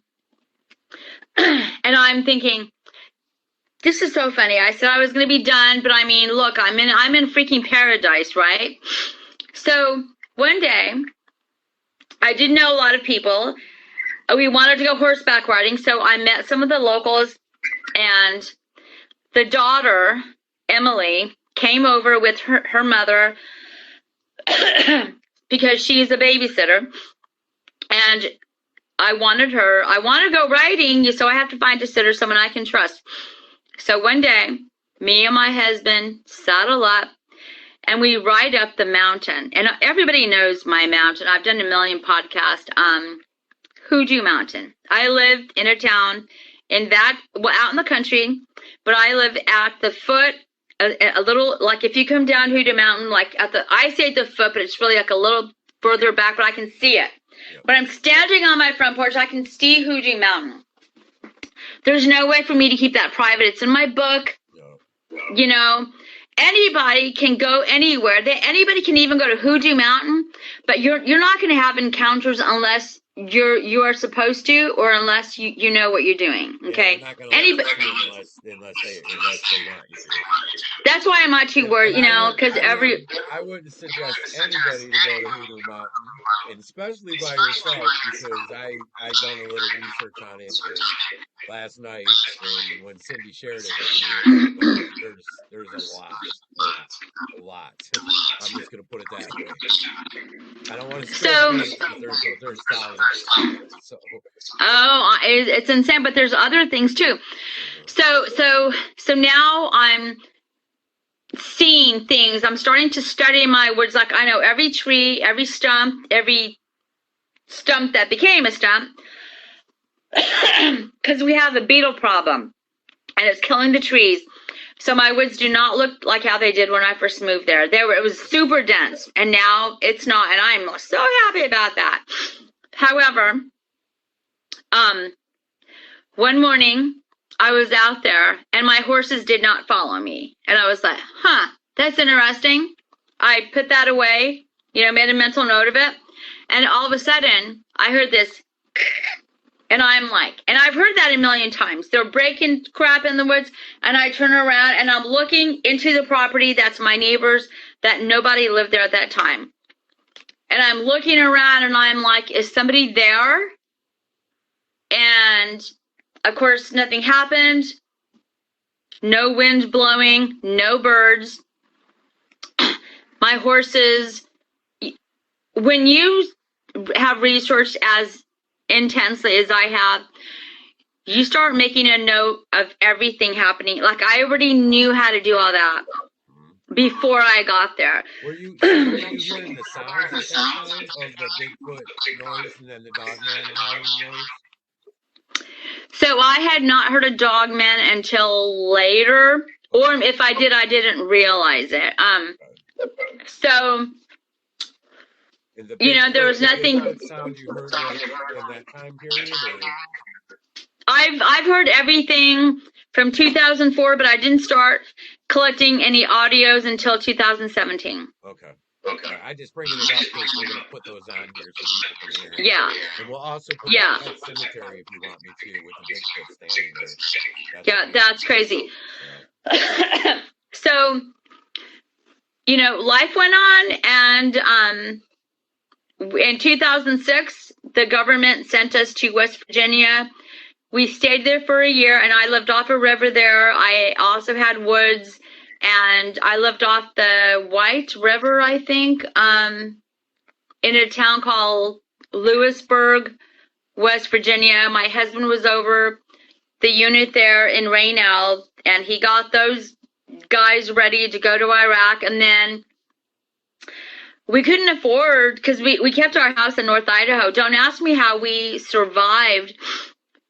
and I'm thinking, this is so funny. I said I was going to be done, but I mean, look, I'm in freaking paradise, right? So one day, I didn't know a lot of people. We wanted to go horseback riding, so I met some of the locals, and the daughter, Emily, came over with her mother because she's a babysitter. And I wanted to go riding, so I have to find a sitter, someone I can trust. So one day, me and my husband saddle up, and we ride up the mountain. And everybody knows my mountain. I've done a million podcasts. Hoodoo Mountain. I lived in a town out in the country, but I live at the foot, a little, like if you come down Hoodoo Mountain, like I say at the foot, but it's really like a little further back, but I can see it. Yep. But I'm standing on my front porch, I can see Hoodoo Mountain. There's no way for me to keep that private. It's in my book. Yep. Anybody can go anywhere. Anybody can even go to Hoodoo Mountain, but you're not going to have encounters unless you are supposed to, or unless you know what you're doing. Okay. Yeah, anybody unless they want you to. That's why I'm not too worried, because I wouldn't suggest anybody to go to Hoodoo Mountain, and especially by yourself, because I done a little research on it last night, and when Cindy shared it with me, there's a lot. I'm just gonna put it that way. I don't want to say there's thousands. So. Oh, it's insane, but there's other things too. So now I'm seeing things. I'm starting to study my woods. Like I know every tree, every stump that became a stump, because we have a beetle problem, and it's killing the trees. So my woods do not look like how they did when I first moved there. It was super dense, and now it's not, and I'm so happy about that. However, one morning I was out there, and my horses did not follow me, and I was like, that's interesting. I put that away, made a mental note of it, and all of a sudden I heard this. And I'm like, and I've heard that a million times. They're breaking crap in the woods, and I turn around, and I'm looking into the property that's my neighbor's, that nobody lived there at that time. And I'm looking around, and I'm like, is somebody there? And, of course, nothing happened. No wind blowing, no birds. My horses, when you have researched as intensely as I have, you start making a note of everything happening. Like I already knew how to do all that before I got there. Were you hearing the sounds at that time of the Bigfoot noise and then the dogman howling noise? So I had not heard a dogman until later, or if I did, I didn't realize it. So. There was nothing. Sound you heard in that time period? I've heard everything from 2004, but I didn't start collecting any audios until 2017. Okay. I just bring it up because we're going to put those on here so people can hear it. Yeah. And we'll also put that cemetery if you want me to, with the Bigfoot standing there. That's crazy. Yeah. So, life went on, and in 2006, the government sent us to West Virginia. We stayed there for a year, and I lived off a river there. I also had woods, and I lived off the White River, I think, in a town called Lewisburg, West Virginia. My husband was over the unit there in Raynell, and he got those guys ready to go to Iraq, and then we couldn't afford, because we kept our house in North Idaho. Don't ask me how we survived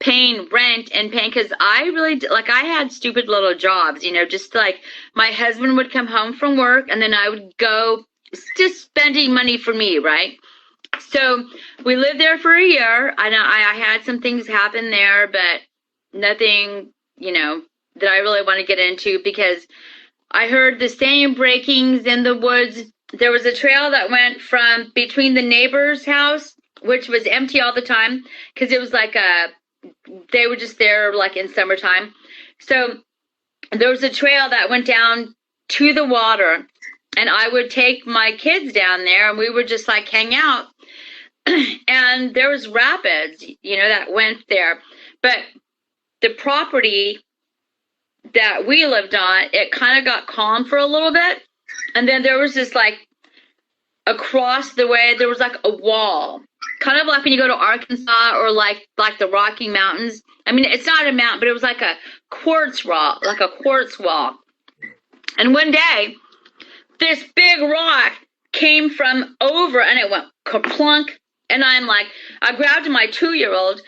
paying rent and paying, because I really, I had stupid little jobs, just like my husband would come home from work, and then I would go just spending money for me, right? So we lived there for a year, and I had some things happen there, but nothing, that I really want to get into, because I heard the same breakings in the woods. There was a trail that went from between the neighbor's house, which was empty all the time, because it was like they were just there like in summertime. So there was a trail that went down to the water, and I would take my kids down there, and we would just like hang out. And there was rapids, that went there. But the property that we lived on, it kind of got calm for a little bit. And then there was this like across the way, there was like a wall, kind of like when you go to Arkansas or like the Rocky Mountains. I mean, it's not a mountain, but it was like a quartz wall, And one day, this big rock came from over, and it went kaplunk. And I'm like, I grabbed my 2-year-old.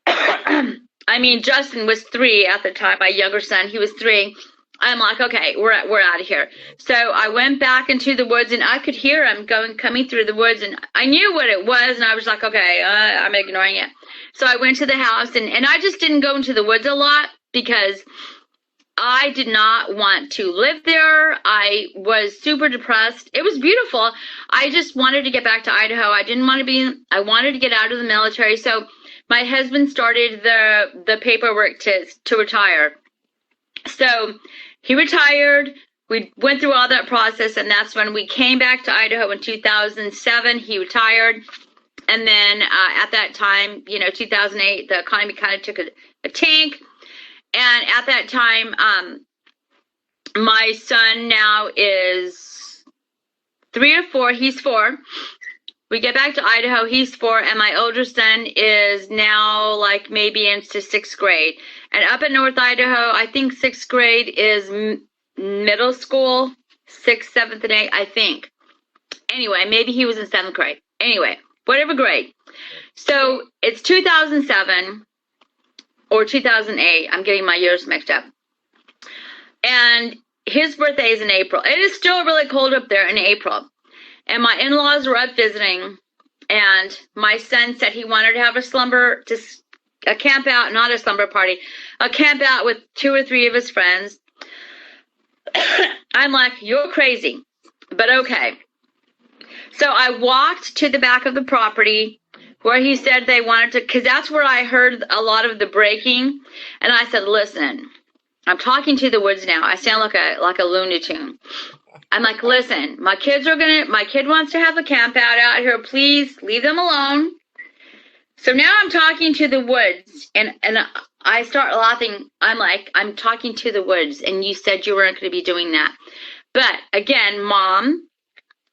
I mean, Justin was 3 at the time. My younger son, he was 3. I'm like, okay, we're out of here. So I went back into the woods, and I could hear him coming through the woods, and I knew what it was, and I was like, okay, I'm ignoring it. So I went to the house, and I just didn't go into the woods a lot because I did not want to live there. I was super depressed. It was beautiful. I just wanted to get back to Idaho. I wanted to get out of the military. So my husband started the paperwork to retire. So he retired. We went through all that process, and that's when we came back to Idaho in 2007. He retired. And then at that time, 2008, the economy kind of took a tank. And at that time, my son now is 3 or 4. He's 4. We get back to Idaho. He's 4. And my older son is now like maybe into 6th grade. And up in North Idaho, I think 6th grade is middle school, 6th, 7th, and 8th, I think. Anyway, maybe he was in 7th grade. Anyway, whatever grade. So it's 2007. Or 2008. I'm getting my years mixed up. And his birthday is in April. It is still really cold up there in April. And my in-laws were up visiting. And my son said he wanted to have a camp out, not a slumber party, a camp out with 2 or 3 of his friends. I'm like, you're crazy. But okay. So I walked to the back of the property where he said they wanted to, because that's where I heard a lot of the breaking. And I said, listen, I'm talking to the woods now. I sound like a Looney Tune. I'm like, listen, my kid wants to have a camp out here. Please leave them alone. So now I'm talking to the woods, and I start laughing. I'm like, I'm talking to the woods, and you said you weren't going to be doing that. But again, Mom,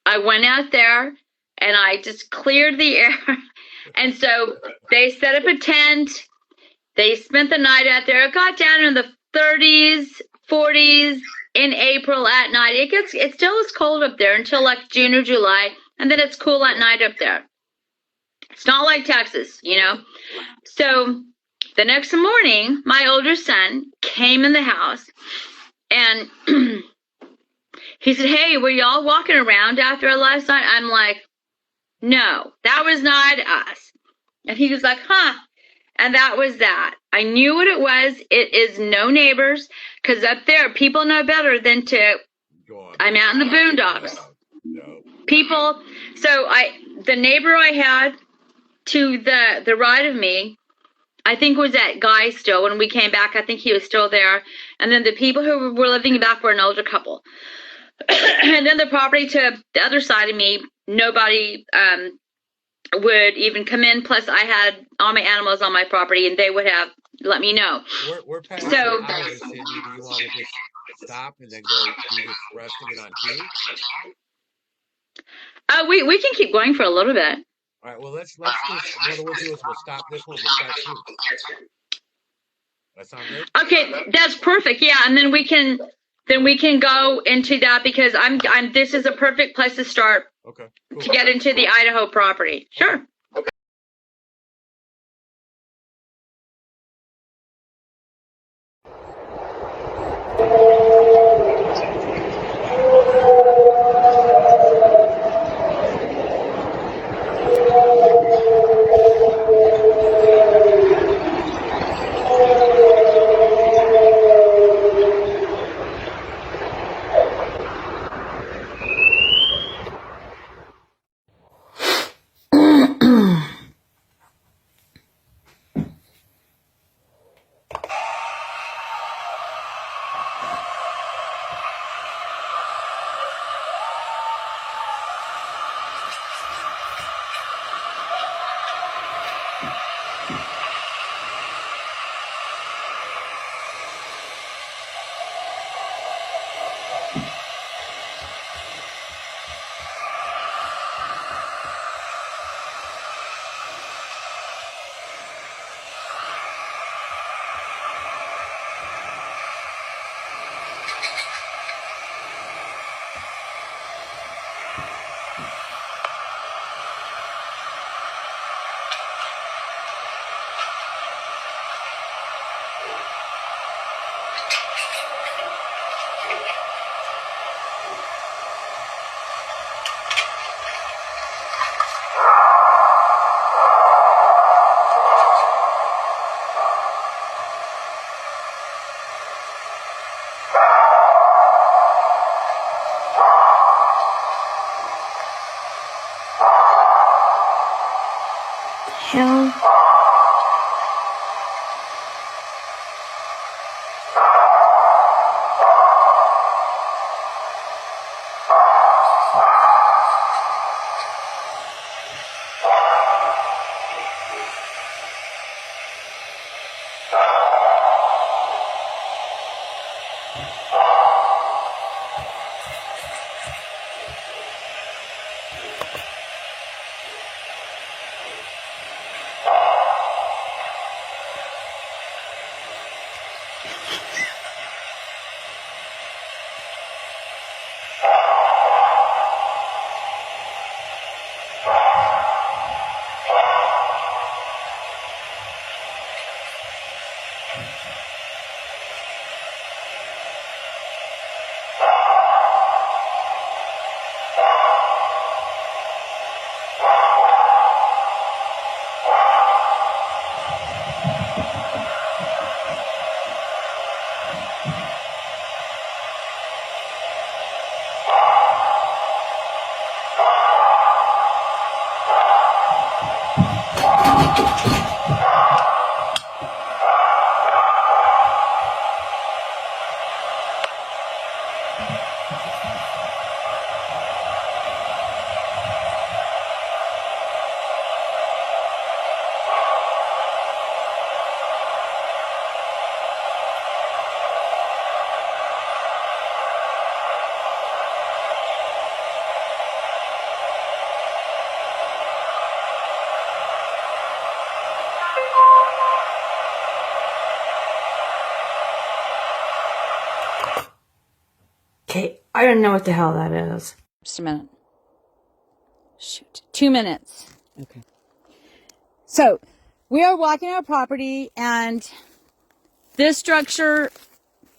I went out there, and I just cleared the air. And so they set up a tent. They spent the night out there. It got down in the 30s, 40s in April at night. It still is cold up there until like June or July, and then it's cool at night up there. It's not like Texas, So the next morning, my older son came in the house, and he said, hey, were y'all walking around after last night? I'm like, no, that was not us. And he was like, huh. And that was that. I knew what it was. It is no neighbors, because up there, people know better than to, I'm out in the boondocks. No. People, so the neighbor I had to the right of me, I think was that guy still. When we came back, I think he was still there. And then the people who were living back were an older couple. And then the property to the other side of me, nobody would even come in. Plus, I had all my animals on my property, and they would have let me know. We're past the hour, Cindy. Do you want to just stop and then go do this rest of it on team? We can keep going for a little bit. All right. Well, let's just. What we'll do is we'll stop this one. We'll start two. That sound good? Okay, that's perfect. Yeah, and then we can go into that, because this is a perfect place to start. Okay. Cool. To get into the Idaho property. Sure. Okay. Okay, I don't know what the hell that is. Just a minute. Shoot. 2 minutes. Okay. So we are walking our property, and this structure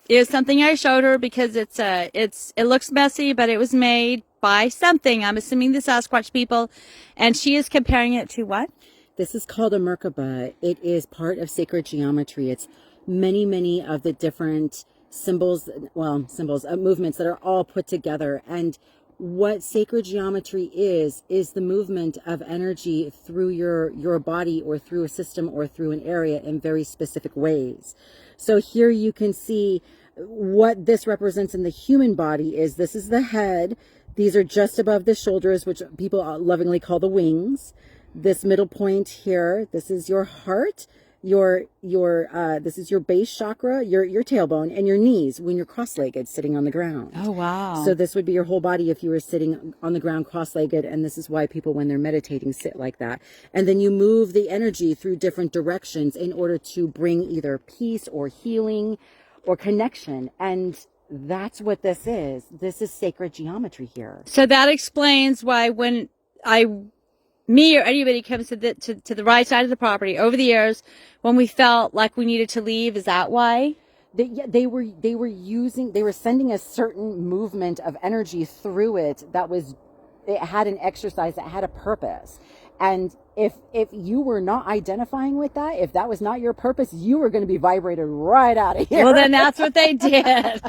is something I showed her because it looks messy, but it was made by something. I'm assuming the Sasquatch people, and she is comparing it to what? This is called a Merkaba. It is part of sacred geometry. It's many of the different symbols, movements that are all put together. And what sacred geometry is the movement of energy through your body or through a system or through an area in very specific ways. So here you can see what this represents in the human body is this is the head. These are just above the shoulders, which people lovingly call the wings. This middle point here, this is your heart, this is your base chakra, your tailbone, and your knees when you're cross-legged sitting on the ground. Oh, wow. So this would be your whole body if you were sitting on the ground cross-legged, and this is why people, when they're meditating, sit like that. And then you move the energy through different directions in order to bring either peace or healing or connection. And that's what this is. This is sacred geometry here. So that explains why when me or anybody comes to the right side of the property over the years, when we felt like we needed to leave, is that why? They were sending a certain movement of energy through it it had an exercise that had a purpose. And if you were not identifying with that, if that was not your purpose, you were going to be vibrated right out of here. Well, then that's what they did.